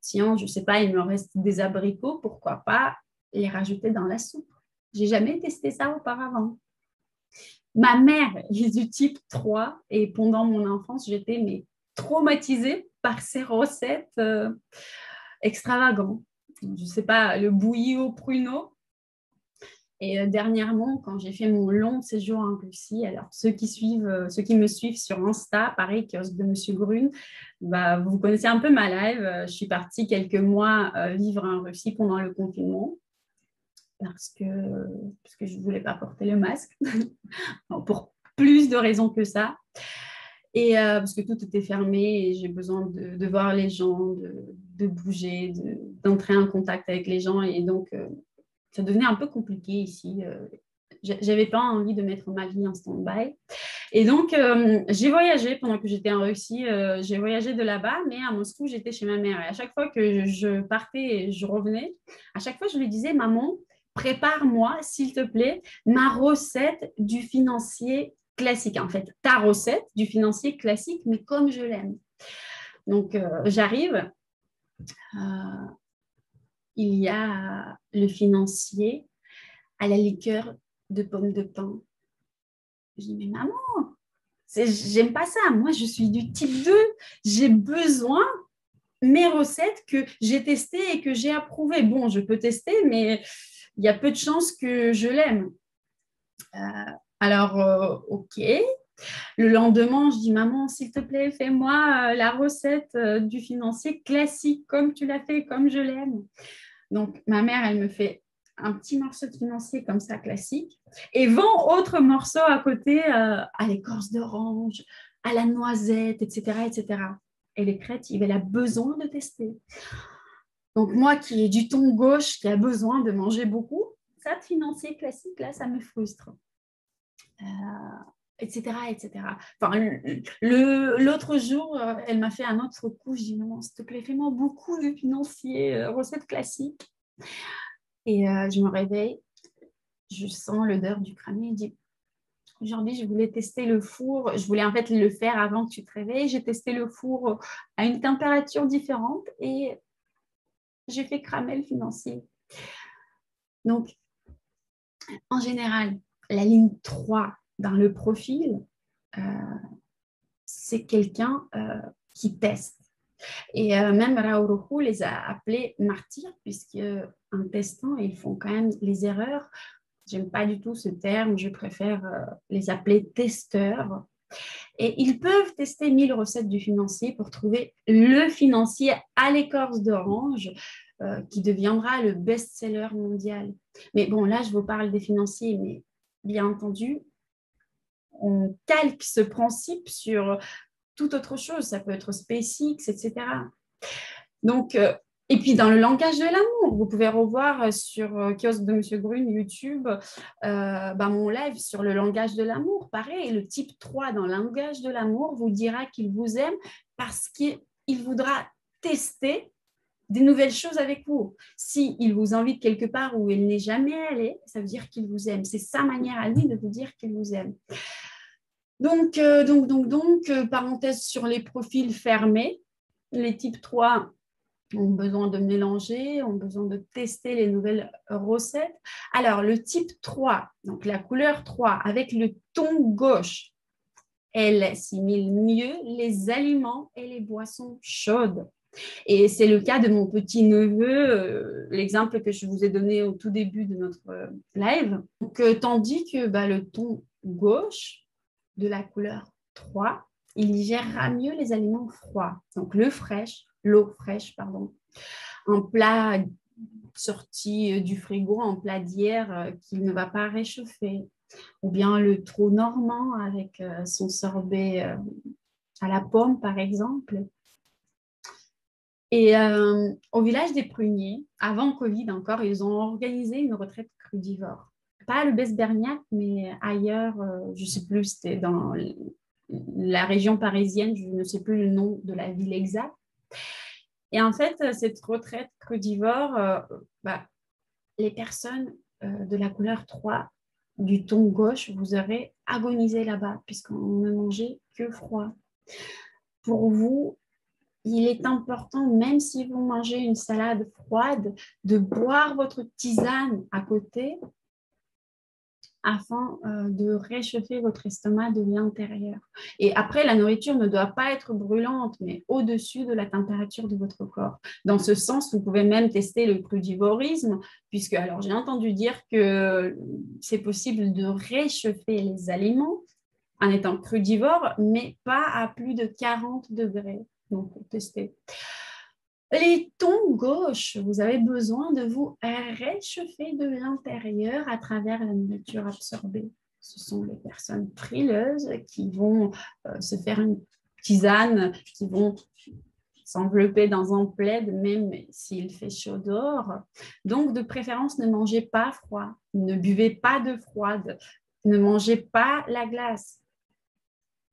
Tiens, je ne sais pas, il me reste des abricots, pourquoi pas les rajouter dans la soupe. J'ai jamais testé ça auparavant. Ma mère est du type 3 et pendant mon enfance, j'étais traumatisée par ces recettes extravagantes. Je ne sais pas, le bouilli au pruneau. Et dernièrement, quand j'ai fait mon long séjour en Russie, alors ceux qui me suivent sur Insta, pareil, kiosque de Monsieur Grune, bah, vous connaissez un peu ma live. Je suis partie quelques mois vivre en Russie pendant le confinement parce que je ne voulais pas porter le masque, pour plus de raisons que ça. Et parce que tout était fermé et j'ai besoin de voir les gens, de bouger, d'entrer en contact avec les gens. Et donc, ça devenait un peu compliqué ici. J'avais pas envie de mettre ma vie en stand-by. Et donc, j'ai voyagé pendant que j'étais en Russie. J'ai voyagé de là-bas, mais à Moscou, j'étais chez ma mère. Et à chaque fois que je partais et je revenais, à chaque fois, je lui disais, maman, prépare-moi, s'il te plaît, ma recette du financier classique. En fait, ta recette du financier classique, mais comme je l'aime. Donc, j'arrive. Il y a le financier à la liqueur de pommes de pin. Je dis, mais maman, j'aime pas ça. Moi, je suis du type 2. J'ai besoin mes recettes que j'ai testées et que j'ai approuvées. Bon, je peux tester, mais il y a peu de chances que je l'aime. Alors, OK. Le lendemain, je dis, maman, s'il te plaît, fais-moi la recette du financier classique, comme tu l'as fait, comme je l'aime. Donc, ma mère, elle me fait un petit morceau de financier comme ça, classique, et vend autre morceau à côté à l'écorce d'orange, à la noisette, etc., etc. Elle est créative, elle a besoin de tester. Donc, moi qui ai du ton gauche, qui a besoin de manger beaucoup, ça de financier classique, là, ça me frustre. Etc., etc. Enfin, l'autre jour, elle m'a fait un autre coup. Je dis, maman, s'il te plaît, fais-moi beaucoup de financiers, recettes classiques. Et je me réveille, je sens l'odeur du cramé. Je dis, aujourd'hui, je voulais tester le four. Je voulais en fait le faire avant que tu te réveilles. J'ai testé le four à une température différente et j'ai fait cramer le financier. Donc, en général, la ligne 3 dans le profil, c'est quelqu'un qui teste. Et même Raoult les a appelés martyrs, puisque en testant, ils font quand même les erreurs. J'aime pas du tout ce terme, je préfère les appeler testeurs. Et ils peuvent tester 1000 recettes du financier pour trouver le financier à l'écorce d'orange qui deviendra le best-seller mondial. Mais bon, là, je vous parle des financiers, mais bien entendu, on calque ce principe sur toute autre chose. Ça peut être SpaceX, etc. Donc, et puis dans le langage de l'amour, vous pouvez revoir sur Kiosque de Monsieur Grune, YouTube, mon live sur le langage de l'amour. Pareil, le type 3 dans le langage de l'amour vous dira qu'il vous aime parce qu'il voudra tester des nouvelles choses avec vous. S'il vous invite quelque part où il n'est jamais allé, ça veut dire qu'il vous aime. C'est sa manière à lui de vous dire qu'il vous aime. Donc, parenthèse sur les profils fermés, les types 3 ont besoin de mélanger, ont besoin de tester les nouvelles recettes. Alors, le type 3, donc la couleur 3 avec le ton gauche, elle assimile mieux les aliments et les boissons chaudes. Et c'est le cas de mon petit-neveu, l'exemple que je vous ai donné au tout début de notre live. Donc, tandis que le ton gauche de la couleur 3, il digérera mieux les aliments froids. Donc, l'eau fraîche, un plat sorti du frigo, un plat d'hier qu'il ne va pas réchauffer. Ou bien le trou normand avec son sorbet à la pomme, par exemple. Et au village des Pruniers, avant Covid encore, ils ont organisé une retraite crudivore. Pas le Besberniac, mais ailleurs, je ne sais plus, c'était dans la région parisienne, je ne sais plus le nom de la ville exacte. Et en fait, cette retraite crudivore, les personnes de la couleur 3 du ton gauche, vous aurez agonisé là-bas, puisqu'on ne mangeait que froid. Pour vous, il est important, même si vous mangez une salade froide, de boire votre tisane à côté afin de réchauffer votre estomac de l'intérieur. Et après, la nourriture ne doit pas être brûlante, mais au-dessus de la température de votre corps. Dans ce sens, vous pouvez même tester le crudivorisme, puisque, alors j'ai entendu dire que c'est possible de réchauffer les aliments en étant crudivore, mais pas à plus de 40 degrés. Donc, testez. Les tons gauches, vous avez besoin de vous réchauffer de l'intérieur à travers la nourriture absorbée. Ce sont les personnes frileuses qui vont se faire une tisane, qui vont s'envelopper dans un plaid, même s'il fait chaud dehors. Donc, de préférence, ne mangez pas froid, ne buvez pas de froide, ne mangez pas la glace.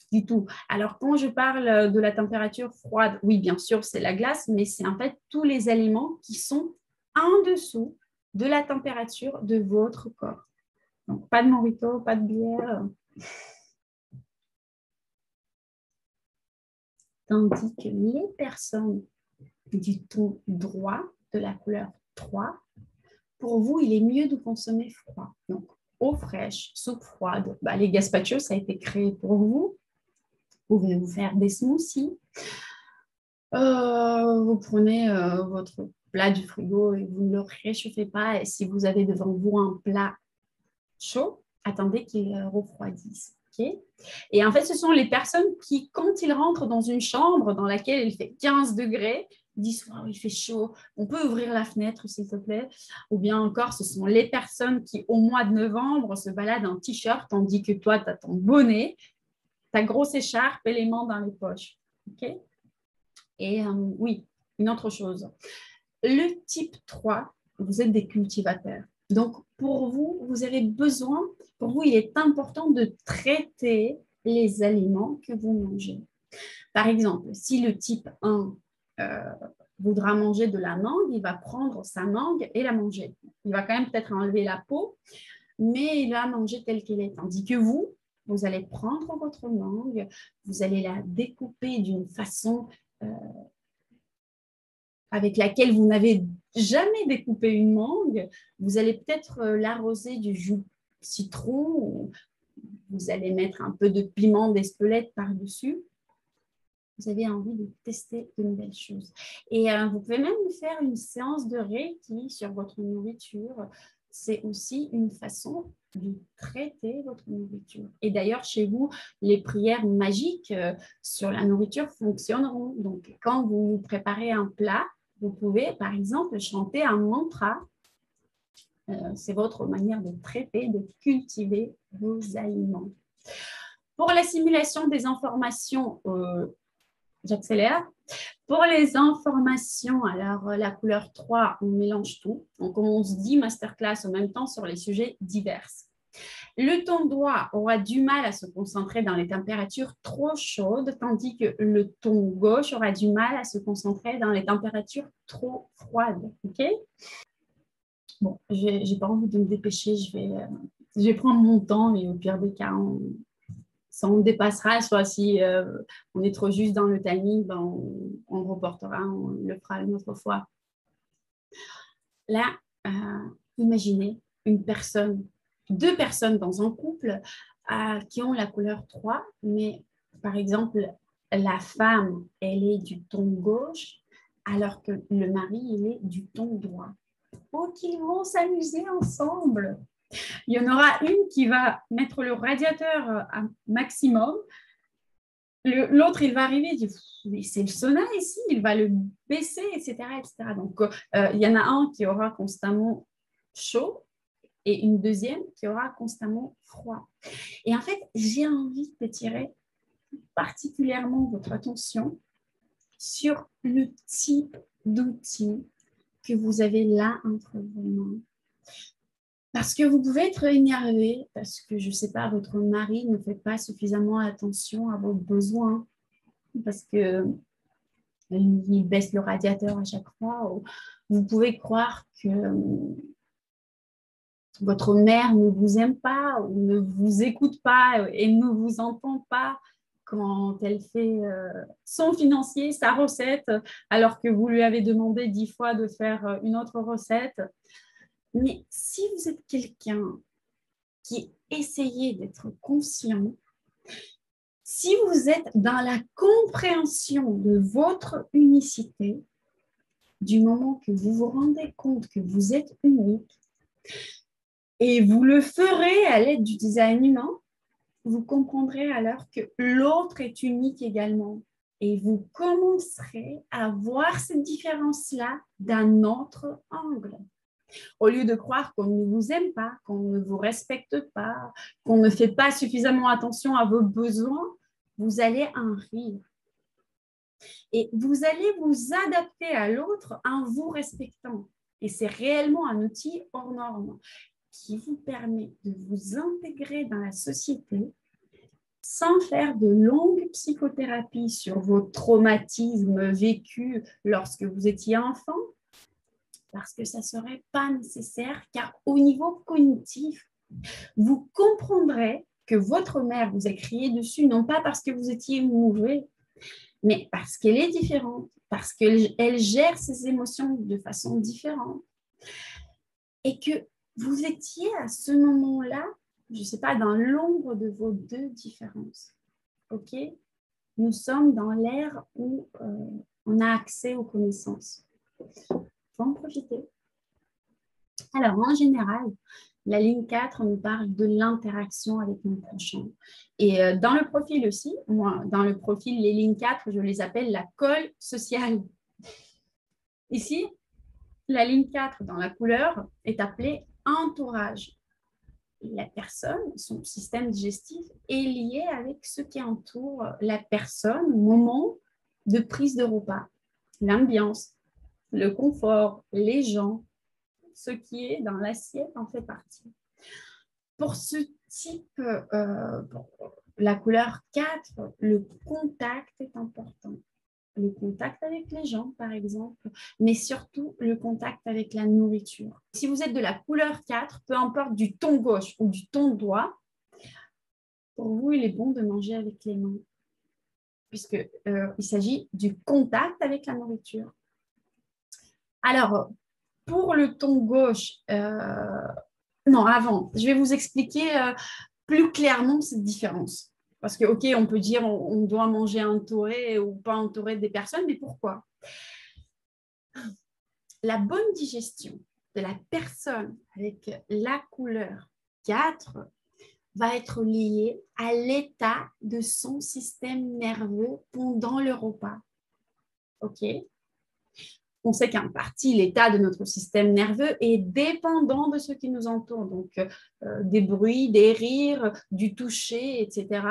Du tout. Alors, quand je parle de la température froide, oui, bien sûr, c'est la glace, mais c'est en fait tous les aliments qui sont en dessous de la température de votre corps. Donc, pas de mojito, pas de bière. Tandis que les personnes du ton droit, de la couleur 3, pour vous, il est mieux de consommer froid. Donc, eau fraîche, soupe froide. Les gazpachos, ça a été créé pour vous. Vous pouvez vous faire des smoothies. Vous prenez votre plat du frigo et vous ne le réchauffez pas. Et si vous avez devant vous un plat chaud, attendez qu'il refroidisse. Okay? Et en fait, ce sont les personnes qui, quand ils rentrent dans une chambre dans laquelle il fait 15 degrés, disent wow, il fait chaud, on peut ouvrir la fenêtre s'il te plaît. Ou bien encore, ce sont les personnes qui, au mois de novembre, se baladent en t-shirt tandis que toi, tu as ton bonnet, ta grosse écharpe et les mains dans les poches. Okay? Et oui, une autre chose. Le type 3, vous êtes des cultivateurs. Donc, pour vous, vous avez besoin, pour vous, il est important de traiter les aliments que vous mangez. Par exemple, si le type 1 voudra manger de la mangue, il va prendre sa mangue et la manger. Il va quand même peut-être enlever la peau, mais il va manger telle qu'elle est. Tandis que vous allez prendre votre mangue, vous allez la découper d'une façon avec laquelle vous n'avez jamais découpé une mangue, vous allez peut-être l'arroser du jus de citron, ou vous allez mettre un peu de piment d'Espelette par-dessus. Vous avez envie de tester de nouvelles choses. Et vous pouvez même faire une séance de Reiki sur votre nourriture. C'est aussi une façon de traiter votre nourriture. Et d'ailleurs, chez vous, les prières magiques sur la nourriture fonctionneront. Donc, quand vous préparez un plat, vous pouvez, par exemple, chanter un mantra. C'est votre manière de traiter, de cultiver vos aliments. Pour la simulation des informations, j'accélère. Pour les informations, alors la couleur 3, on mélange tout. On commence 10 masterclass en même temps sur les sujets divers. Le ton droit aura du mal à se concentrer dans les températures trop chaudes, tandis que le ton gauche aura du mal à se concentrer dans les températures trop froides. OK? Bon, j'ai pas envie de me dépêcher, je vais prendre mon temps et au pire des cas, ça on dépassera, soit si on est trop juste dans le timing, ben on reportera, on le fera une autre fois. Là, imaginez deux personnes dans un couple qui ont la couleur 3, mais par exemple, la femme, elle est du ton gauche, alors que le mari, il est du ton droit. Oh, qu'ils vont s'amuser ensemble! Il y en aura une qui va mettre le radiateur à maximum. L'autre, il va arriver, il dit, c'est le sauna ici, il va le baisser, etc. etc. Donc, il y en a un qui aura constamment chaud et une deuxième qui aura constamment froid. Et en fait, j'ai envie d'attirer particulièrement votre attention sur le type d'outil que vous avez là entre vos mains. Parce que vous pouvez être énervé, parce que, je ne sais pas, votre mari ne fait pas suffisamment attention à vos besoins, parce qu'il baisse le radiateur à chaque fois. Vous pouvez croire que votre mère ne vous aime pas ou ne vous écoute pas et ne vous entend pas quand elle fait son financier, sa recette, alors que vous lui avez demandé 10 fois de faire une autre recette. Mais si vous êtes quelqu'un qui essayez d'être conscient, si vous êtes dans la compréhension de votre unicité, du moment que vous vous rendez compte que vous êtes unique, et vous le ferez à l'aide du design humain, vous comprendrez alors que l'autre est unique également. Et vous commencerez à voir cette différence-là d'un autre angle. Au lieu de croire qu'on ne vous aime pas, qu'on ne vous respecte pas, qu'on ne fait pas suffisamment attention à vos besoins, vous allez en rire. Et vous allez vous adapter à l'autre en vous respectant. Et c'est réellement un outil hors norme qui vous permet de vous intégrer dans la société sans faire de longues psychothérapies sur vos traumatismes vécus lorsque vous étiez enfant, parce que ça ne serait pas nécessaire, car au niveau cognitif, vous comprendrez que votre mère vous a crié dessus, non pas parce que vous étiez mauvais, mais parce qu'elle est différente, parce qu'elle gère ses émotions de façon différente, et que vous étiez à ce moment-là, je ne sais pas, dans l'ombre de vos deux différences. OK? Nous sommes dans l'ère où on a accès aux connaissances. Il faut en profiter. Alors, en général, la ligne 4 nous parle de l'interaction avec mon prochain. Et dans le profil aussi, moi, dans le profil, les lignes 4, je les appelle la colle sociale. Ici, la ligne 4 dans la couleur est appelée entourage. La personne, son système digestif est lié avec ce qui entoure la personne au moment de prise de repas. L'ambiance, le confort, les gens, ce qui est dans l'assiette en fait partie. Pour ce type, la couleur 4, le contact est important. Le contact avec les gens, par exemple, mais surtout le contact avec la nourriture. Si vous êtes de la couleur 4, peu importe du ton gauche ou du ton droit, pour vous, il est bon de manger avec les mains, puisqu'il s'agit du contact avec la nourriture. Alors, pour le ton gauche, non, avant, je vais vous expliquer plus clairement cette différence. Parce que, OK, on peut dire on doit manger entouré ou pas entouré des personnes, mais pourquoi? La bonne digestion de la personne avec la couleur 4 va être liée à l'état de son système nerveux pendant le repas. OK? On sait qu'en partie, l'état de notre système nerveux est dépendant de ce qui nous entoure, donc des bruits, des rires, du toucher, etc.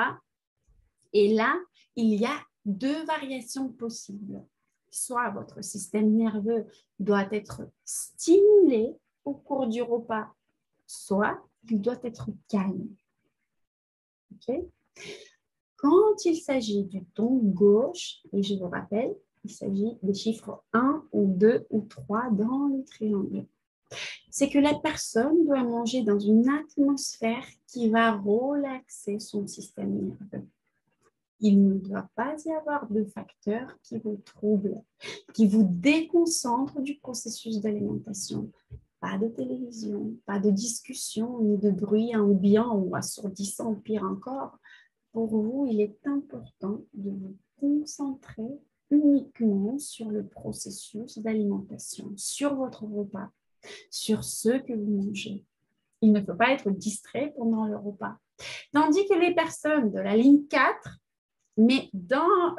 Et là, il y a deux variations possibles. Soit votre système nerveux doit être stimulé au cours du repas, soit il doit être calme. Okay? Quand il s'agit du ton gauche, et je vous rappelle, il s'agit des chiffres 1 ou 2 ou 3 dans le triangle. C'est que la personne doit manger dans une atmosphère qui va relaxer son système nerveux. Il ne doit pas y avoir de facteurs qui vous troublent, qui vous déconcentrent du processus d'alimentation. Pas de télévision, pas de discussion, ni de bruit ambiant ou assourdissant, pire encore. Pour vous, il est important de vous concentrer uniquement sur le processus d'alimentation, sur votre repas, sur ce que vous mangez. Il ne faut pas être distrait pendant le repas. Tandis que les personnes de la ligne 4, mais dans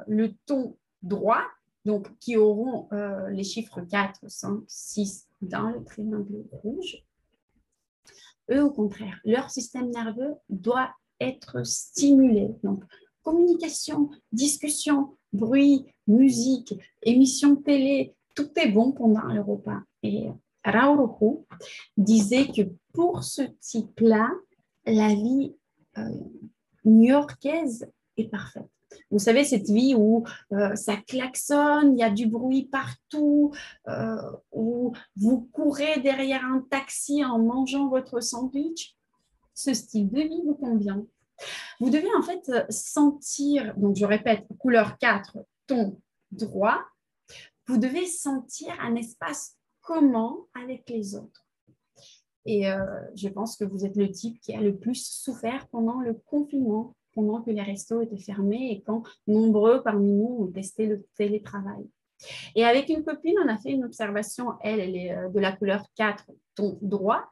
le ton droit, donc qui auront les chiffres 4, 5, 6 dans le triangle rouge, eux, au contraire, leur système nerveux doit être stimulé. Donc, communication, discussion, bruit, musique, émission télé, tout est bon pendant le repas. Et Rauruhu disait que pour ce type-là, la vie new-yorkaise est parfaite. Vous savez, cette vie où ça klaxonne, il y a du bruit partout, où vous courez derrière un taxi en mangeant votre sandwich. Ce style de vie vous convient. Vous devez en fait sentir, donc je répète, couleur 4, ton droit, vous devez sentir un espace commun avec les autres. Et je pense que vous êtes le type qui a le plus souffert pendant le confinement, pendant que les restos étaient fermés et quand nombreux parmi nous ont testé le télétravail. Et avec une copine, on a fait une observation, elle est de la couleur 4, ton droit.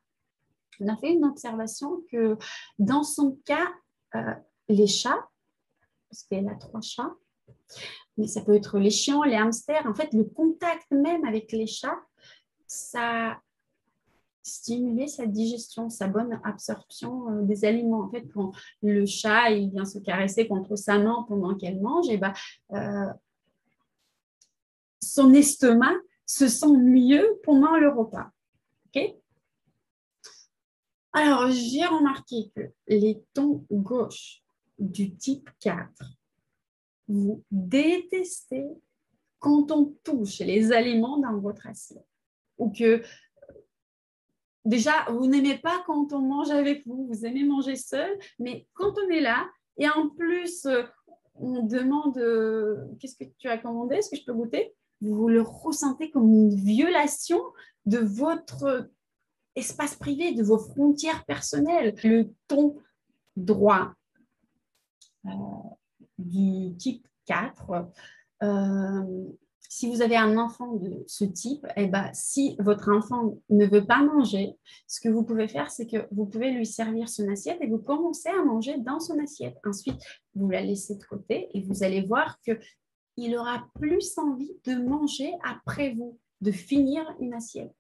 On a fait une observation que dans son cas, les chats, parce qu'elle a 3 chats, mais ça peut être les chiens, les hamsters, en fait, le contact même avec les chats, ça stimuler sa digestion, sa bonne absorption des aliments. En fait, quand le chat il vient se caresser contre sa main pendant qu'elle mange, et ben, son estomac se sent mieux pendant le repas. Okay. Alors, j'ai remarqué que les tons gauche du type 4, vous détestez quand on touche les aliments dans votre assiette ou que déjà, vous n'aimez pas quand on mange avec vous, vous aimez manger seul, mais quand on est là, et en plus, on demande qu'est-ce que tu as commandé, est-ce que je peux goûter? Vous le ressentez comme une violation de votre espace privé, de vos frontières personnelles. Le ton droit du type 4, si vous avez un enfant de ce type, eh ben, si votre enfant ne veut pas manger, ce que vous pouvez faire, c'est que vous pouvez lui servir son assiette et vous commencez à manger dans son assiette. Ensuite, vous la laissez de côté et vous allez voir qu'il aura plus envie de manger après vous, de finir une assiette,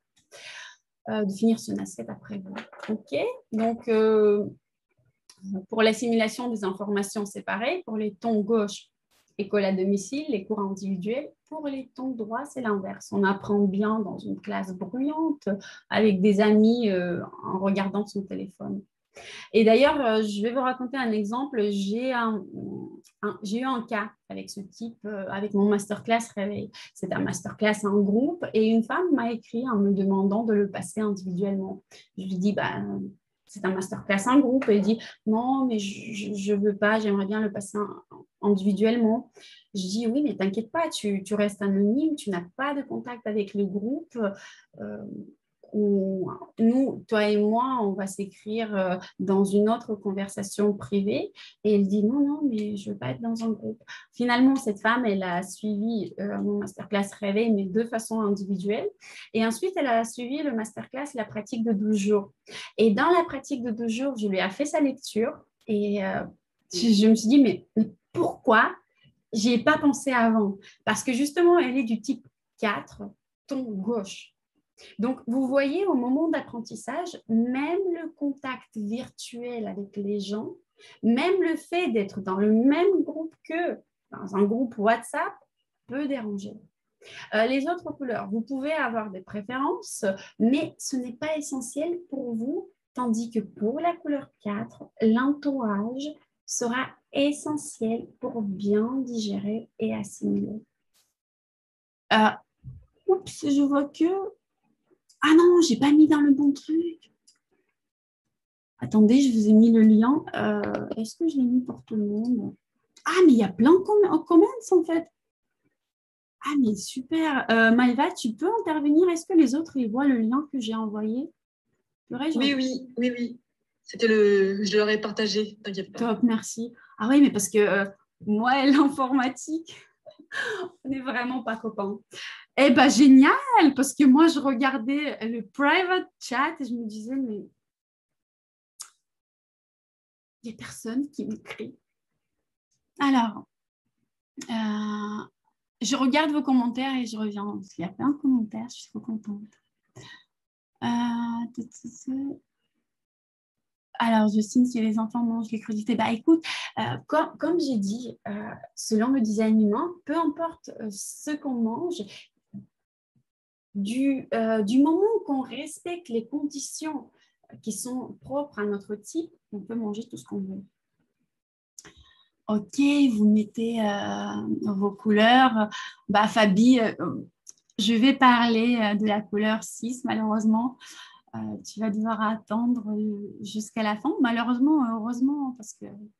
de finir son assiette après vous. OK? Donc, pour l'assimilation des informations, c'est pareil. Pour les tons gauche, école à domicile, les cours individuels. Pour les tons droits, c'est l'inverse. On apprend bien dans une classe bruyante avec des amis en regardant son téléphone. Et d'ailleurs, je vais vous raconter un exemple. J'ai eu un cas avec ce type, avec mon masterclass réveil. C'est un masterclass en groupe et une femme m'a écrit en me demandant de le passer individuellement. Je lui dis, c'est un masterclass en groupe. Et elle dit, non, mais je veux pas, j'aimerais bien le passer individuellement. Je dis, oui, mais t'inquiète pas, tu restes anonyme, tu n'as pas de contact avec le groupe. Nous, toi et moi, on va s'écrire dans une autre conversation privée. Et elle dit, non, non, mais je ne veux pas être dans un groupe. Finalement, cette femme, elle a suivi mon masterclass réveil, mais de façon individuelle. Et ensuite, elle a suivi le masterclass, la pratique de 12 jours. Et dans la pratique de 12 jours, je lui ai fait sa lecture. Et je me suis dit, mais pourquoi j'y ai pas pensé avant? Parce que justement, elle est du type 4, ton gauche. Donc, vous voyez, au moment d'apprentissage, même le contact virtuel avec les gens, même le fait d'être dans le même groupe qu'eux, dans un groupe WhatsApp, peut déranger. Les autres couleurs, vous pouvez avoir des préférences, mais ce n'est pas essentiel pour vous, tandis que pour la couleur 4, l'entourage sera essentiel pour bien digérer et assimiler. Oups, je vois que... Ah non, j'ai pas mis dans le bon truc. Attendez, je vous ai mis le lien. Est-ce que je l'ai mis pour tout le monde? Ah, mais il y a plein de comments en fait. Ah, mais super. Maëva, tu peux intervenir? Est-ce que les autres ils voient le lien que j'ai envoyé? Oui. Je leur ai partagé, t'inquiète pas. Top, merci. Ah oui, mais parce que moi et l'informatique, on n'est vraiment pas copains. Eh bien, génial, parce que moi, je regardais le private chat et je me disais, mais il n'y a personne qui m'écrit. Alors, je regarde vos commentaires et je reviens. Parce qu'il y a plein de commentaires, je suis trop contente. Alors, Justine, si les enfants mangent les crudités, écoute, comme j'ai dit, selon le design humain, peu importe ce qu'on mange, du moment qu'on respecte les conditions qui sont propres à notre type, on peut manger tout ce qu'on veut. OK, vous mettez vos couleurs. Bah, Fabi, je vais parler de la couleur 6, malheureusement. Tu vas devoir attendre jusqu'à la fin. Malheureusement, heureusement, parce que vous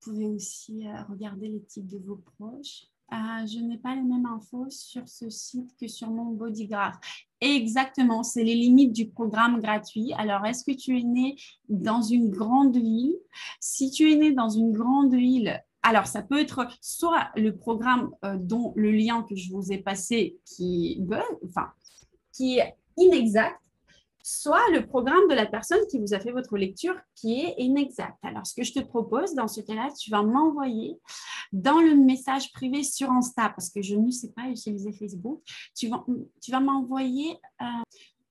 pouvez aussi regarder les titres de vos proches. Je n'ai pas les mêmes infos sur ce site que sur mon bodygraph. Exactement, c'est les limites du programme gratuit. Alors, est-ce que tu es né dans une grande ville? Si tu es né dans une grande ville, alors ça peut être soit le programme dont le lien que je vous ai passé qui enfin, qui est inexact, soit le programme de la personne qui vous a fait votre lecture qui est inexact. Alors, ce que je te propose dans ce cas-là, tu vas m'envoyer dans le message privé sur Insta, parce que je ne sais pas utiliser Facebook, tu vas m'envoyer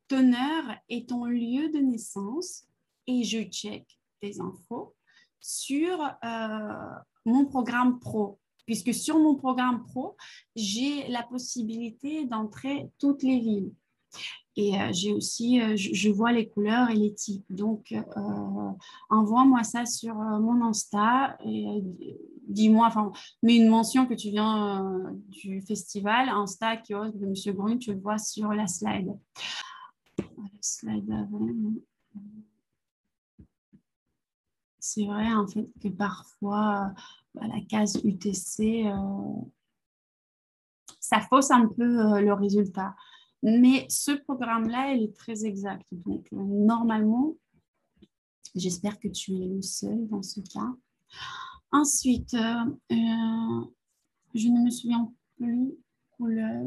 ton heure et ton lieu de naissance et je check tes infos sur mon programme pro. Puisque sur mon programme pro, j'ai la possibilité d'entrer toutes les villes. Et j'ai aussi, je vois les couleurs et les types. Donc, envoie-moi ça sur mon Insta et dis-moi, enfin, mets une mention que tu viens du festival, Insta, kiosque de Monsieur Brun, tu le vois sur la slide. La slide avant. C'est vrai, en fait, que parfois, la case UTC, ça fausse un peu le résultat. Mais ce programme-là, il est très exact. Donc, normalement, j'espère que tu es le seul dans ce cas. Ensuite, je ne me souviens plus couleur.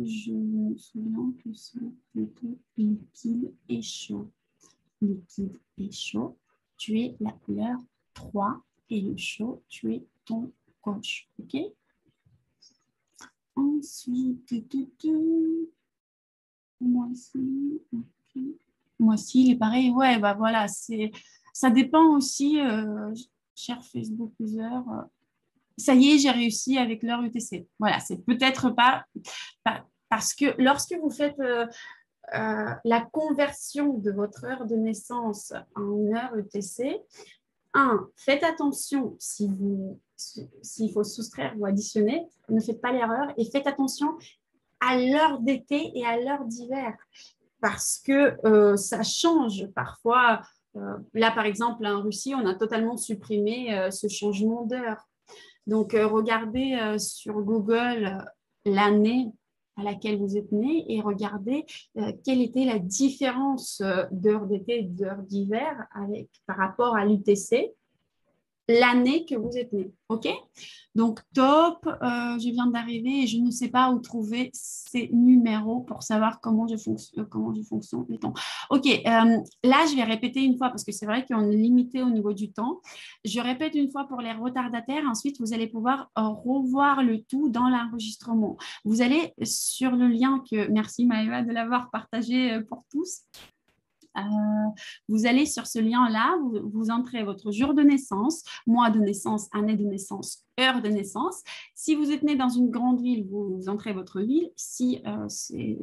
Je me souviens que c'est plutôt liquide et chaud. Liquide et chaud. Tu es la couleur 3 et le chaud, tu es ton gauche. OK? Ensuite, moi aussi, okay. Moi aussi, il est pareil. Ouais, bah voilà, ça dépend aussi, cher Facebook user. Ça y est, j'ai réussi avec l'heure UTC. Voilà, c'est peut-être pas parce que lorsque vous faites la conversion de votre heure de naissance en heure UTC, faites attention s'il faut soustraire ou additionner, ne faites pas l'erreur et faites attention à l'heure d'été et à l'heure d'hiver parce que ça change parfois. Là, par exemple, en Russie, on a totalement supprimé ce changement d'heure. Donc, regardez sur Google l'année à laquelle vous êtes né et regardez quelle était la différence d'heure d'été et d'heure d'hiver par rapport à l'UTC l'année que vous êtes né. OK? Donc, top. Je viens d'arriver et je ne sais pas où trouver ces numéros pour savoir comment je fonctionne les temps. OK. Là, je vais répéter une fois parce que c'est vrai qu'on est limité au niveau du temps. Je répète une fois pour les retardataires. Ensuite, vous allez pouvoir revoir le tout dans l'enregistrement. Vous allez sur le lien que... Merci Maëva de l'avoir partagé pour tous. Vous allez sur ce lien-là, vous entrez votre jour de naissance, mois de naissance, année de naissance, heure de naissance. Si vous êtes né dans une grande ville, vous entrez votre ville. Si c'est...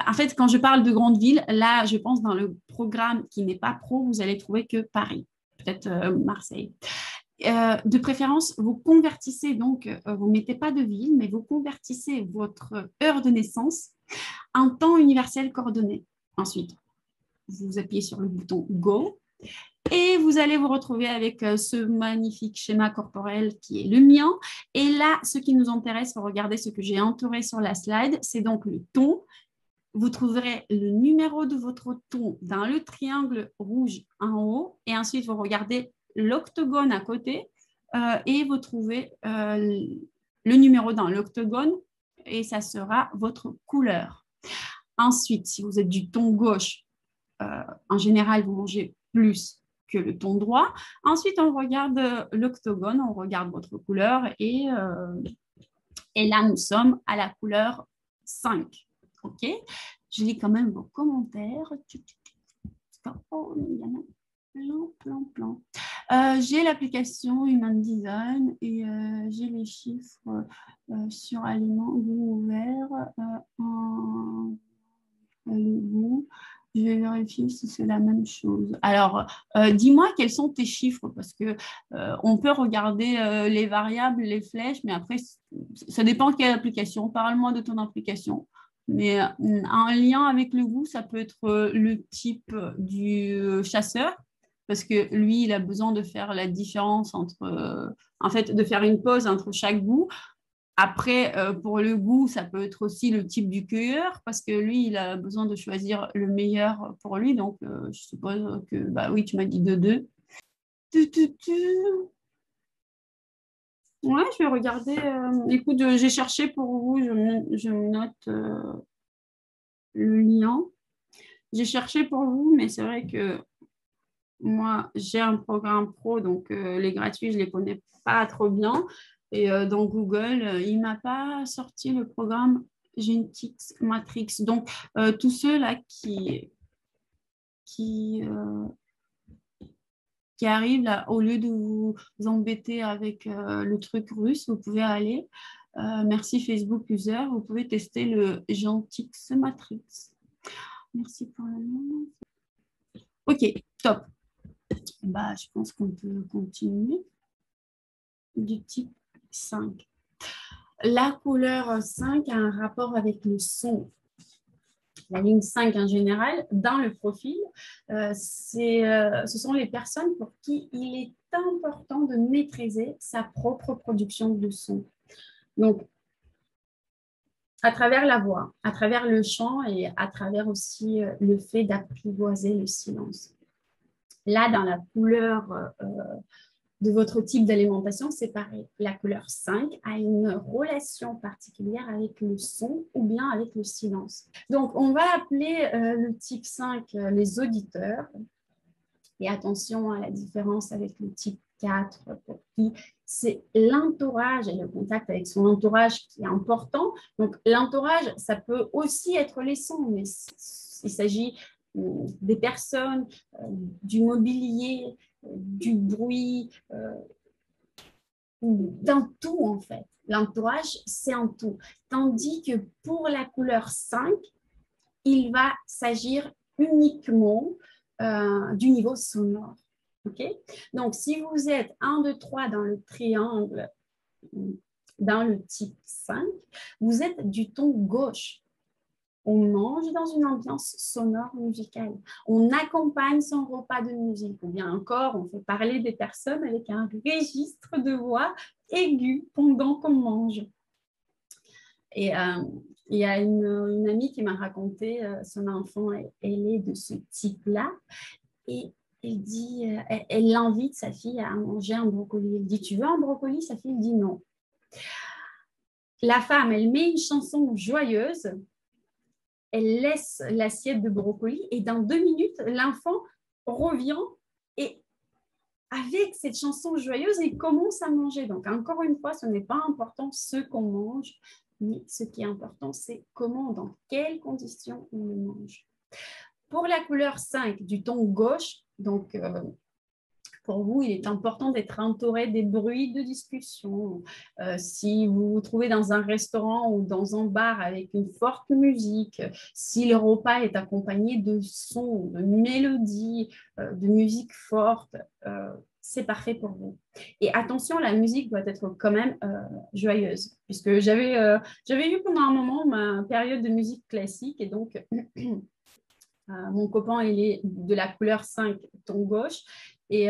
en fait, quand je parle de grande ville, là, je pense dans le programme qui n'est pas pro, vous allez trouver que Paris, peut-être Marseille. De préférence, vous convertissez donc, vous ne mettez pas de ville, mais vous convertissez votre heure de naissance en temps universel coordonné. Ensuite, vous appuyez sur le bouton Go et vous allez vous retrouver avec ce magnifique schéma corporel qui est le mien. Et là, ce qui nous intéresse, regardez ce que j'ai entouré sur la slide, c'est donc le ton. Vous trouverez le numéro de votre ton dans le triangle rouge en haut et ensuite vous regardez l'octogone à côté et vous trouvez le numéro dans l'octogone et ça sera votre couleur. Ensuite, si vous êtes du ton gauche, en général, vous mangez plus que le ton droit. Ensuite, on regarde l'octogone, on regarde votre couleur et là, nous sommes à la couleur 5. OK? Je lis quand même vos commentaires. Oh, il y en a plein. J'ai l'application Human Design et j'ai les chiffres sur aliments goût ouvert, le goût. Je vais vérifier si c'est la même chose. Alors, dis-moi quels sont tes chiffres, parce que on peut regarder les variables, les flèches, mais après, ça dépend de quelle application. Parle-moi de ton application. Mais un lien avec le goût, ça peut être le type du chasseur, parce que lui, il a besoin de faire la différence entre, en fait, de faire une pause entre chaque goût. Après, pour le goût, ça peut être aussi le type du cueilleur, parce que lui, il a besoin de choisir le meilleur pour lui. Donc, je suppose que, bah oui, tu m'as dit de deux. Ouais, je vais regarder. Écoute, j'ai cherché pour vous, je me note le lien. J'ai cherché pour vous, mais c'est vrai que moi, j'ai un programme pro, donc les gratuits, je ne les connais pas trop bien. Et dans Google, il ne m'a pas sorti le programme Genetics Matrix. Donc, tous ceux-là qui, euh, qui arrivent, là, au lieu de vous embêter avec le truc russe, vous pouvez aller, merci Facebook User, vous pouvez tester le Genetics Matrix. Merci pour le nom. OK, top. Bah, je pense qu'on peut continuer. Du type 5. La couleur 5 a un rapport avec le son. La ligne 5 en général, dans le profil, ce sont les personnes pour qui il est important de maîtriser sa propre production de son. Donc, à travers la voix, à travers le chant et à travers aussi le fait d'apprivoiser le silence. Là, dans la couleur de votre type d'alimentation, c'est pareil. La couleur 5 a une relation particulière avec le son ou bien avec le silence. Donc, on va appeler le type 5 les auditeurs. Et attention à la différence avec le type 4 pour qui c'est l'entourage et le contact avec son entourage qui est important. Donc, l'entourage, ça peut aussi être les sons, mais il s'agit des personnes, du mobilier, du bruit, d'un tout en fait. L'entourage, c'est un tout. Tandis que pour la couleur 5, il va s'agir uniquement du niveau sonore. Okay? Donc, si vous êtes 1, 2, 3 dans le triangle, dans le type 5, vous êtes du ton gauche. On mange dans une ambiance sonore musicale. On accompagne son repas de musique. Ou bien encore, on fait parler des personnes avec un registre de voix aigu pendant qu'on mange. Et il y a une amie qui m'a raconté, son enfant, elle est de ce type-là. Et elle dit, elle invite sa fille à manger un brocoli. Elle dit, tu veux un brocoli? Sa fille dit non. La femme, elle met une chanson joyeuse. Elle laisse l'assiette de brocoli et dans 2 minutes, l'enfant revient et avec cette chanson joyeuse, il commence à manger. Donc, encore une fois, ce n'est pas important ce qu'on mange, mais ce qui est important, c'est comment, dans quelles conditions on le mange. Pour la couleur 5 du ton gauche, donc pour vous, il est important d'être entouré des bruits de discussion. Si vous vous trouvez dans un restaurant ou dans un bar avec une forte musique, si le repas est accompagné de sons, de mélodies, de musique forte, c'est parfait pour vous. Et attention, la musique doit être quand même joyeuse, puisque j'avais eu pendant un moment ma période de musique classique et donc mon copain, il est de la couleur 5, ton gauche. Et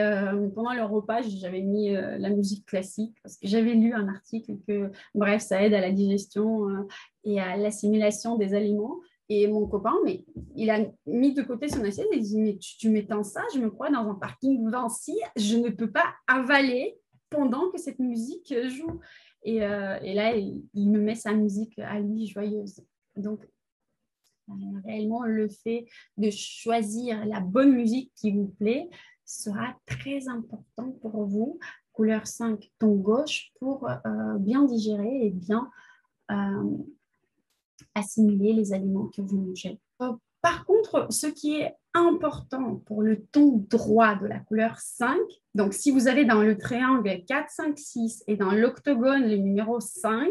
pendant le repas, j'avais mis la musique classique parce que j'avais lu un article que, bref, ça aide à la digestion et à l'assimilation des aliments. Et mon copain, mais il a mis de côté son assiette et il dit, mais tu m'étends ça, je me crois dans un parking Vinci, je ne peux pas avaler pendant que cette musique joue. Et là, il me met sa musique à lui joyeuse. Donc, réellement, le fait de choisir la bonne musique qui vous plaît sera très important pour vous, couleur 5, ton gauche, pour bien digérer et bien assimiler les aliments que vous mangez. Par contre, ce qui est important pour le ton droit de la couleur 5, donc si vous avez dans le triangle 4, 5, 6 et dans l'octogone le numéro 5,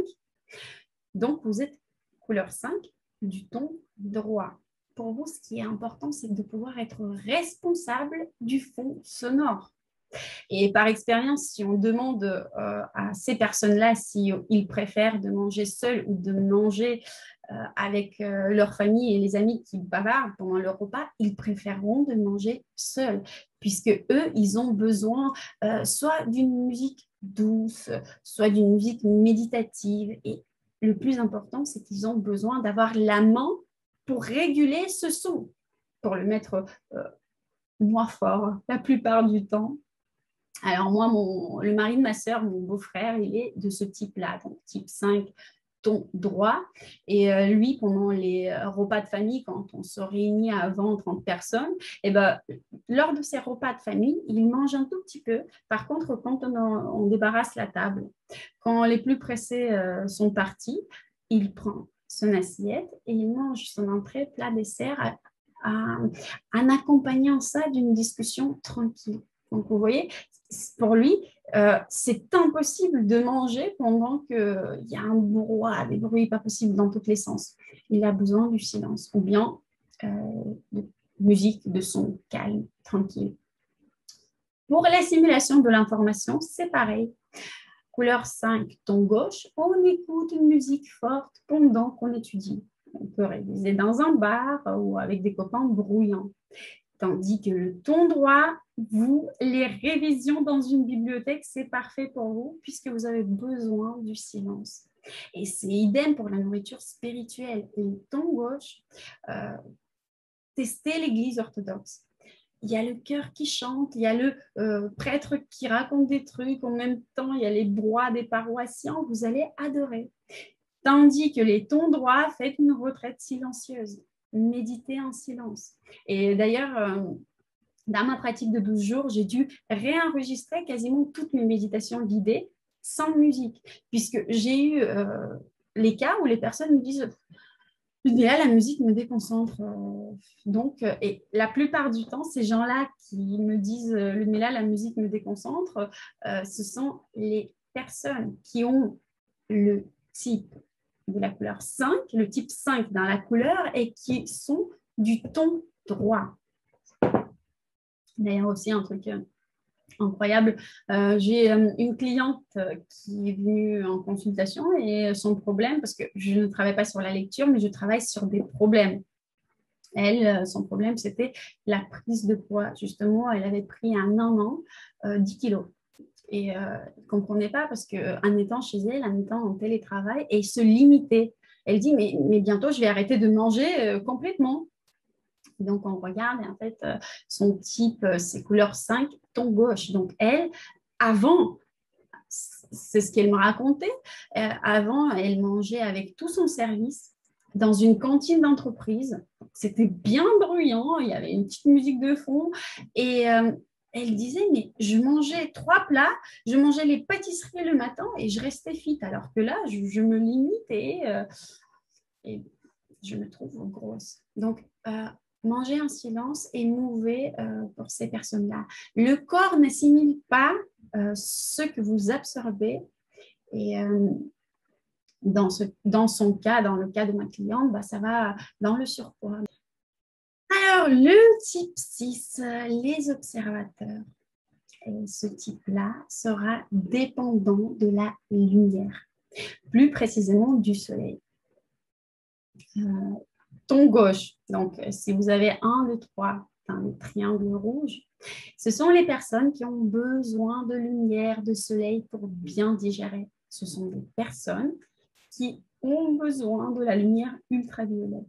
donc vous êtes couleur 5 du ton droit. pour vous, ce qui est important, c'est de pouvoir être responsable du fond sonore. Et par expérience, si on demande à ces personnes-là s'ils préfèrent de manger seuls ou de manger avec leur famille et les amis qui bavardent pendant le repas, ils préféreront de manger seuls, puisque eux, ils ont besoin soit d'une musique douce, soit d'une musique méditative. Et le plus important, c'est qu'ils ont besoin d'avoir la main pour réguler ce son, pour le mettre moins fort la plupart du temps. Alors moi, le mari de ma sœur, mon beau-frère, il est de ce type-là, donc type 5, ton droit. Et lui, pendant les repas de famille, quand on se réunit à 20, 30 personnes, et ben, lors de ces repas de famille, il mange un tout petit peu. Par contre, quand on débarrasse la table, quand les plus pressés sont partis, il prend son assiette et il mange son entrée, plat, dessert, en accompagnant ça d'une discussion tranquille. Donc, vous voyez, pour lui, c'est impossible de manger pendant qu'il y a un brouhaha, des bruits pas possibles dans tous les sens. Il a besoin du silence ou bien de musique, de son calme, tranquille. Pour la simulation de l'information, c'est pareil. Couleur 5, ton gauche, on écoute une musique forte pendant qu'on étudie. On peut réviser dans un bar ou avec des copains bruyants. Tandis que le ton droit, vous, les révisions dans une bibliothèque, c'est parfait pour vous puisque vous avez besoin du silence. Et c'est idem pour la nourriture spirituelle. Et le ton gauche, testez l'église orthodoxe. Il y a le chœur qui chante, il y a le prêtre qui raconte des trucs, en même temps, il y a les broies des paroissiens, vous allez adorer. Tandis que les tons droits, faites une retraite silencieuse, méditez en silence. Et d'ailleurs, dans ma pratique de 12 jours, j'ai dû réenregistrer quasiment toutes mes méditations guidées sans musique, puisque j'ai eu les cas où les personnes me disent Ludmilla, la musique me déconcentre. Donc, et la plupart du temps, ces gens-là qui me disent Ludmilla, la musique me déconcentre, ce sont les personnes qui ont le type de la couleur 5, le type 5 dans la couleur et qui sont du ton droit. D'ailleurs, aussi un truc incroyable. J'ai une cliente qui est venue en consultation et son problème, parce que je ne travaille pas sur la lecture, mais je travaille sur des problèmes. Elle, son problème, c'était la prise de poids. Justement, elle avait pris en un an 10 kilos. Et elle ne comprenait pas parce qu'en étant chez elle, en étant en télétravail, elle se limitait. Elle dit, mais bientôt, je vais arrêter de manger complètement. Donc, on regarde et en fait, son type, c'est couleur 5, ton gauche. Donc, elle, avant, c'est ce qu'elle me racontait, avant, elle mangeait avec tout son service dans une cantine d'entreprise. C'était bien bruyant, il y avait une petite musique de fond et elle disait, mais je mangeais 3 plats, je mangeais les pâtisseries le matin et je restais fit. Alors que là, je me limite et je me trouve grosse. Donc, manger en silence est mauvais pour ces personnes-là. Le corps n'assimile pas ce que vous absorbez. Et dans son cas, dans le cas de ma cliente, ça va dans le surpoids. Alors, le type 6, les observateurs. Et ce type-là sera dépendant de la lumière, plus précisément du soleil. Ton gauche, donc si vous avez 1, 2, 3 dans le triangle rouge, ce sont les personnes qui ont besoin de lumière, de soleil pour bien digérer. Ce sont des personnes qui ont besoin de la lumière ultraviolette.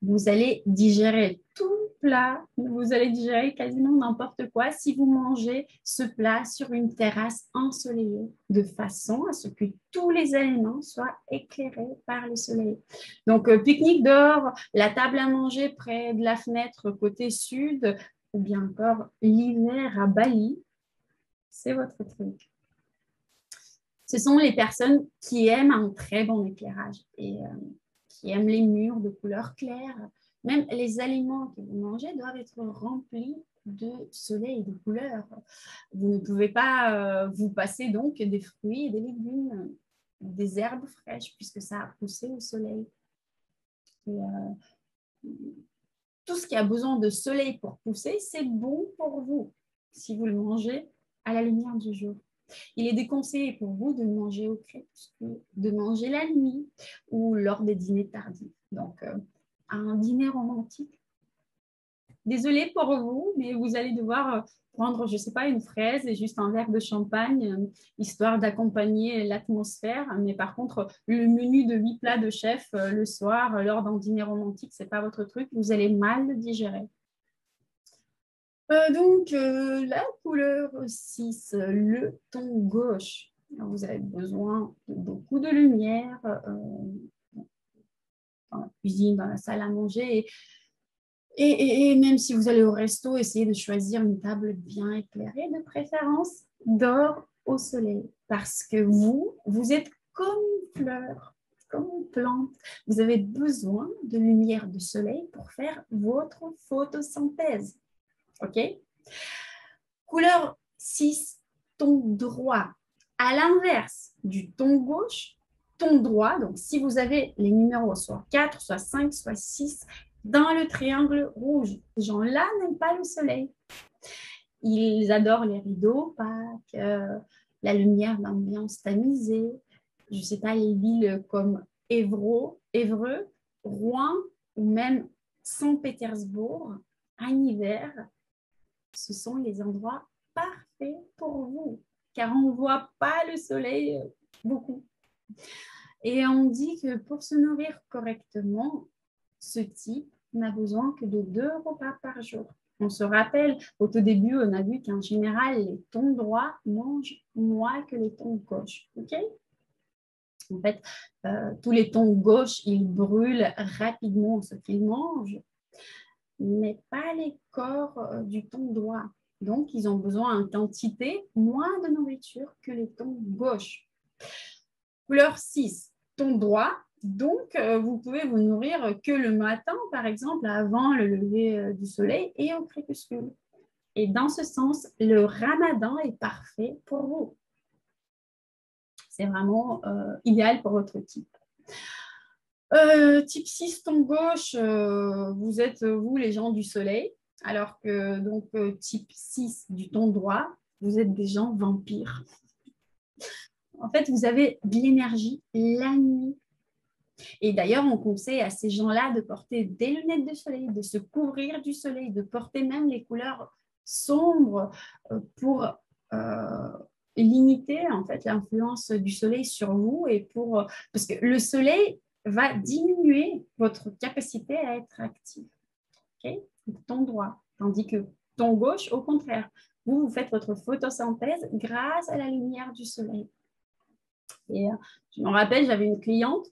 Vous allez digérer tout plat, vous allez digérer quasiment n'importe quoi si vous mangez ce plat sur une terrasse ensoleillée, de façon à ce que tous les éléments soient éclairés par le soleil. Donc, pique-nique dehors, la table à manger près de la fenêtre côté sud, ou bien encore l'hiver à Bali, c'est votre truc. Ce sont les personnes qui aiment un très bon éclairage et qui aiment les murs de couleur claire. Même les aliments que vous mangez doivent être remplis de soleil et de couleurs. Vous ne pouvez pas vous passer donc des fruits et des légumes, des herbes fraîches, puisque ça a poussé au soleil. Et, tout ce qui a besoin de soleil pour pousser, c'est bon pour vous si vous le mangez à la lumière du jour. Il est déconseillé pour vous de manger au crépuscule, de manger la nuit ou lors des dîners tardifs. Donc, un dîner romantique. Désolée pour vous, mais vous allez devoir prendre, je ne sais pas, une fraise et juste un verre de champagne, histoire d'accompagner l'atmosphère. Mais par contre, le menu de 8 plats de chef le soir, lors d'un dîner romantique, ce n'est pas votre truc. Vous allez mal le digérer. La couleur 6, le ton gauche. Alors, vous avez besoin de beaucoup de lumière dans la cuisine, dans la salle à manger. Et même si vous allez au resto, essayez de choisir une table bien éclairée, de préférence dehors au soleil. Parce que vous êtes comme une fleur, comme une plante. Vous avez besoin de lumière de soleil pour faire votre photosynthèse. OK? Couleur 6, ton droit. À l'inverse du ton gauche, ton droit, donc si vous avez les numéros soit 4, soit 5, soit 6, dans le triangle rouge, ces gens-là n'aiment pas le soleil. Ils adorent les rideaux, la lumière d'ambiance tamisée. Je ne sais pas, les villes comme Évreux, Rouen ou même Saint-Pétersbourg, en hiver, ce sont les endroits parfaits pour vous, car on ne voit pas le soleil beaucoup. Et on dit que pour se nourrir correctement, ce type n'a besoin que de 2 repas par jour. On se rappelle, au tout début, on a vu qu'en général, les tons droits mangent moins que les tons gauche. OK? En fait, tous les tons gauche, ils brûlent rapidement ce qu'ils mangent, mais pas les corps du ton droit. Donc, ils ont besoin en quantité moins de nourriture que les tons gauche. Couleur 6, ton droit. Donc, vous pouvez vous nourrir que le matin, par exemple, avant le lever du soleil et au crépuscule. Et dans ce sens, le ramadan est parfait pour vous. C'est vraiment idéal pour votre type. Type 6, ton gauche, vous êtes, vous, les gens du soleil. Alors que, donc, type 6 du ton droit, vous êtes des gens vampires. En fait, vous avez de l'énergie la nuit. Et d'ailleurs, on conseille à ces gens-là de porter des lunettes de soleil, de se couvrir du soleil, de porter même les couleurs sombres pour limiter en fait l'influence du soleil sur vous et parce que le soleil va diminuer votre capacité à être actif. Okay? Ton droit, tandis que ton gauche, au contraire, vous faites votre photosynthèse grâce à la lumière du soleil. Et je me rappelle, j'avais une cliente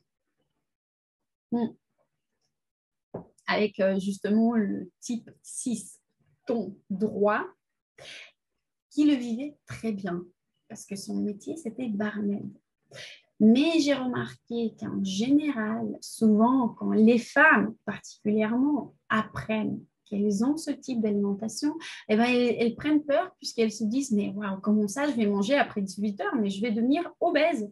avec justement le type 6, ton droit, qui le vivait très bien parce que son métier, c'était barmaid. Mais j'ai remarqué qu'en général, souvent, quand les femmes particulièrement apprennent qu'elles ont ce type d'alimentation, eh ben, elles prennent peur puisqu'elles se disent « Mais wow, comment ça, je vais manger après 18 heures, mais je vais devenir obèse ?»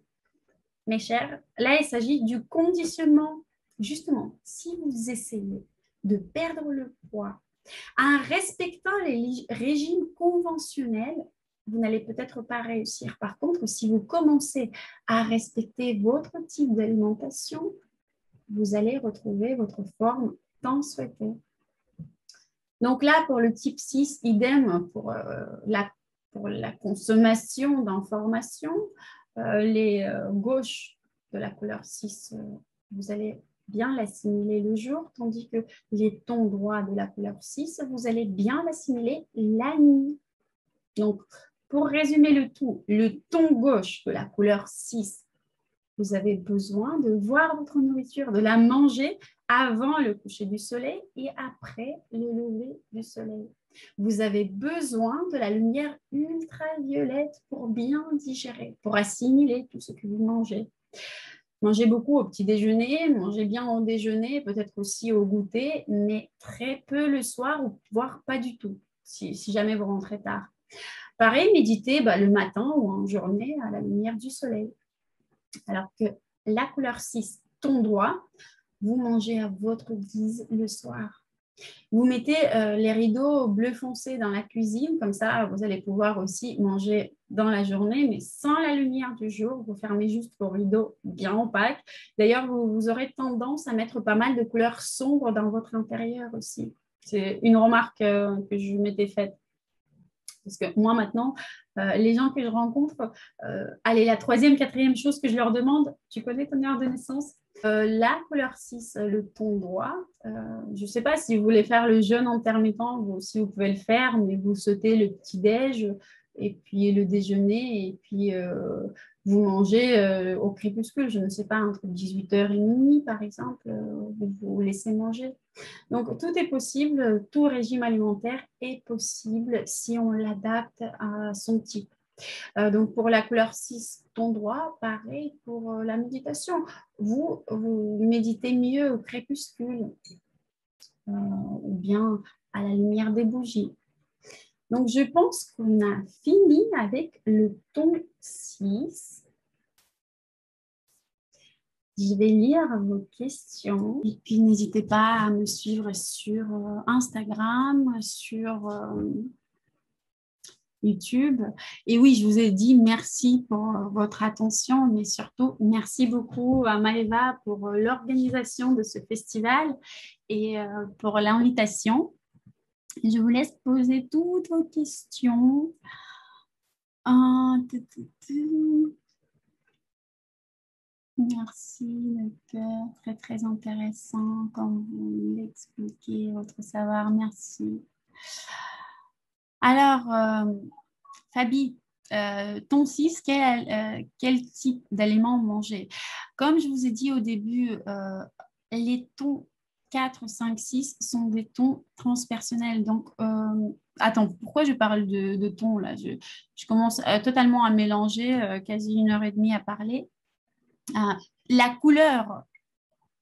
Mes chers, là, il s'agit du conditionnement. Justement, si vous essayez de perdre le poids en respectant les régimes conventionnels, vous n'allez peut-être pas réussir. Par contre, si vous commencez à respecter votre type d'alimentation, vous allez retrouver votre forme tant souhaitée. Donc là, pour le type 6, idem pour la consommation d'informations. Les gauches de la couleur 6, vous allez bien l'assimiler le jour, tandis que les tons droits de la couleur 6, vous allez bien l'assimiler la nuit. Donc, pour résumer le tout, le ton gauche de la couleur 6, vous avez besoin de voir votre nourriture, de la manger avant le coucher du soleil et après le lever du soleil. Vous avez besoin de la lumière ultraviolette pour bien digérer, pour assimiler tout ce que vous mangez. Mangez beaucoup au petit déjeuner, mangez bien au déjeuner, peut-être aussi au goûter, mais très peu le soir ou voire pas du tout, si jamais vous rentrez tard. Pareil, méditez le matin ou en journée à la lumière du soleil. Alors que la couleur 6, ton droit, vous mangez à votre guise le soir. Vous mettez les rideaux bleu foncé dans la cuisine, comme ça, vous allez pouvoir aussi manger dans la journée, mais sans la lumière du jour. Vous fermez juste vos rideaux bien opaques. D'ailleurs, vous aurez tendance à mettre pas mal de couleurs sombres dans votre intérieur aussi. C'est une remarque que je m'étais faite. Parce que moi, maintenant, les gens que je rencontre, allez, la troisième, quatrième chose que je leur demande, tu connais ton heure de naissance? La couleur 6, le ton droit. Je ne sais pas si vous voulez faire le jeûne intermittent, vous aussi vous pouvez le faire, mais vous sautez le petit-déj et puis le déjeuner et puis vous mangez au crépuscule, je ne sais pas, entre 18h et minuit par exemple, vous vous laissez manger. Donc, tout est possible, tout régime alimentaire est possible si on l'adapte à son type. Donc, pour la couleur 6, ton droit, pareil pour la méditation. Vous méditez mieux au crépuscule ou bien à la lumière des bougies. Donc, je pense qu'on a fini avec le ton 6. Je vais lire vos questions. Et puis, n'hésitez pas à me suivre sur Instagram, sur YouTube. Et oui, je vous ai dit merci pour votre attention, mais surtout, merci beaucoup à Maëva pour l'organisation de ce festival et pour l'invitation. Je vous laisse poser toutes vos questions. Merci, le cœur, très très intéressant, comme vous l'expliquez, votre savoir, merci. Alors, Fabi, ton 6, quel type d'aliments manger? Comme je vous ai dit au début, les tons 4, 5, 6 sont des tons transpersonnels. Donc, attends, pourquoi je parle de tons là? Je commence totalement à mélanger, quasi 1h30 à parler. La couleur,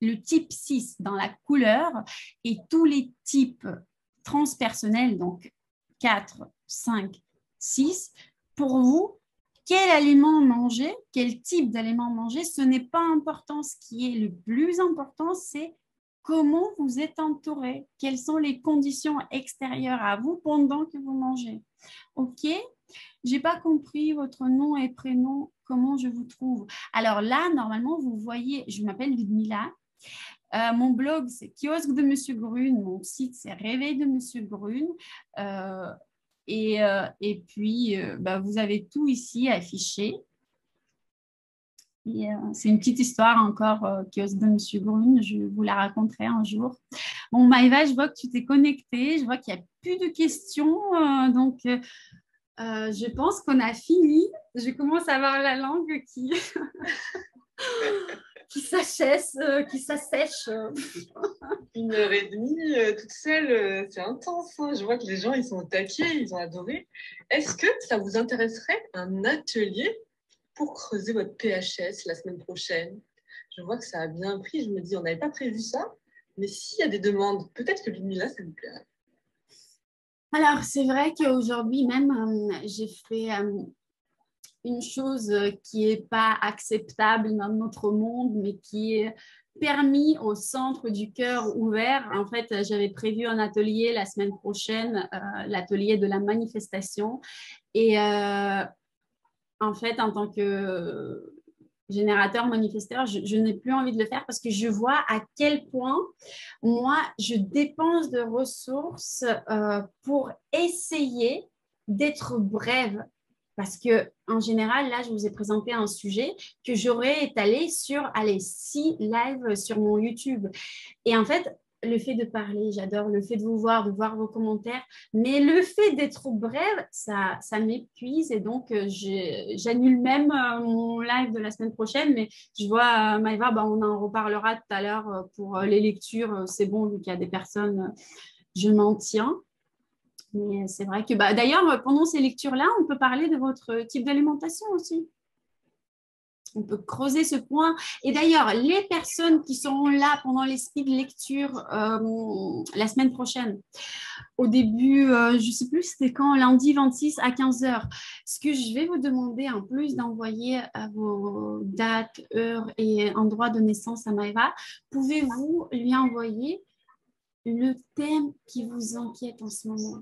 le type 6 dans la couleur et tous les types transpersonnels, donc 4, 5, 6, pour vous, quel aliment manger, quel type d'aliment manger, ce n'est pas important. Ce qui est le plus important, c'est comment vous êtes entouré, quelles sont les conditions extérieures à vous pendant que vous mangez. OK? J'ai pas compris votre nom et prénom, comment je vous trouve. Alors là, normalement, vous voyez, je m'appelle Ludmila. Mon blog, c'est Kiosque de Monsieur Grune. Mon site, c'est Réveil de Monsieur Grune. Et puis, vous avez tout ici affiché. C'est une petite histoire encore, Kiosque de Monsieur Grune. Je vous la raconterai un jour. Bon, Maëva, je vois que tu t'es connectée. Je vois qu'il n'y a plus de questions. Donc, je pense qu'on a fini. Je commence à avoir la langue qui, qui s'assèche. 1h30 toute seule, c'est intense, hein. Je vois que les gens, ils sont au taquet, ils ont adoré. Est-ce que ça vous intéresserait un atelier pour creuser votre PHS la semaine prochaine? Je vois que ça a bien pris. Je me dis, on n'avait pas prévu ça. Mais s'il y a des demandes, peut-être que Ludmila, ça vous plairait. Alors, c'est vrai qu'aujourd'hui même, j'ai fait une chose qui n'est pas acceptable dans notre monde, mais qui est permis au centre du cœur ouvert. En fait, j'avais prévu un atelier la semaine prochaine, l'atelier de la manifestation. Et en fait, en tant que générateur, manifesteur, je n'ai plus envie de le faire parce que je vois à quel point moi, je dépense de ressources pour essayer d'être brève. Parce que en général, là, je vous ai présenté un sujet que j'aurais étalé sur, allez, 6 lives sur mon YouTube. Et en fait, le fait de parler, j'adore le fait de voir vos commentaires, mais le fait d'être brève, ça m'épuise et donc j'annule même mon live de la semaine prochaine. Mais je vois, Maëva, on en reparlera tout à l'heure pour les lectures. C'est bon, vu qu'il y a des personnes, je m'en tiens. Mais c'est vrai que, d'ailleurs, pendant ces lectures-là, on peut parler de votre type d'alimentation aussi. On peut creuser ce point. Et d'ailleurs, les personnes qui seront là pendant les speed lectures la semaine prochaine, au début, je ne sais plus c'était quand, lundi 26 à 15h, ce que je vais vous demander en plus d'envoyer vos dates, heures et endroits de naissance à Maëva, pouvez-vous lui envoyer le thème qui vous inquiète en ce moment.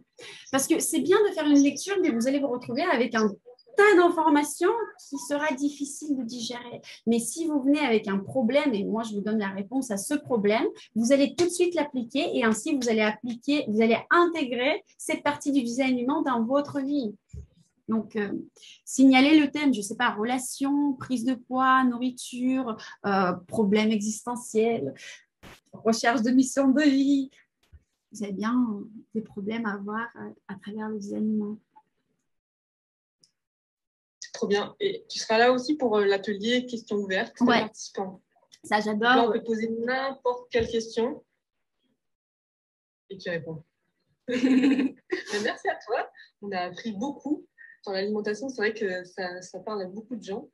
Parce que c'est bien de faire une lecture, mais vous allez vous retrouver avec un tas d'informations qui sera difficile de digérer. Mais si vous venez avec un problème, et moi je vous donne la réponse à ce problème, vous allez tout de suite l'appliquer et ainsi vous allez intégrer cette partie du design humain dans votre vie. Donc, signaler le thème, je ne sais pas, relation, prise de poids, nourriture, problème existentiel, recherche de mission de vie. Vous avez bien des problèmes à voir à travers le design humain. Trop bien. Et tu seras là aussi pour l'atelier questions ouvertes des participants. Ça, j'adore. Là, on peut poser n'importe quelle question et tu réponds. Merci à toi. On a appris beaucoup sur l'alimentation. C'est vrai que ça parle à beaucoup de gens.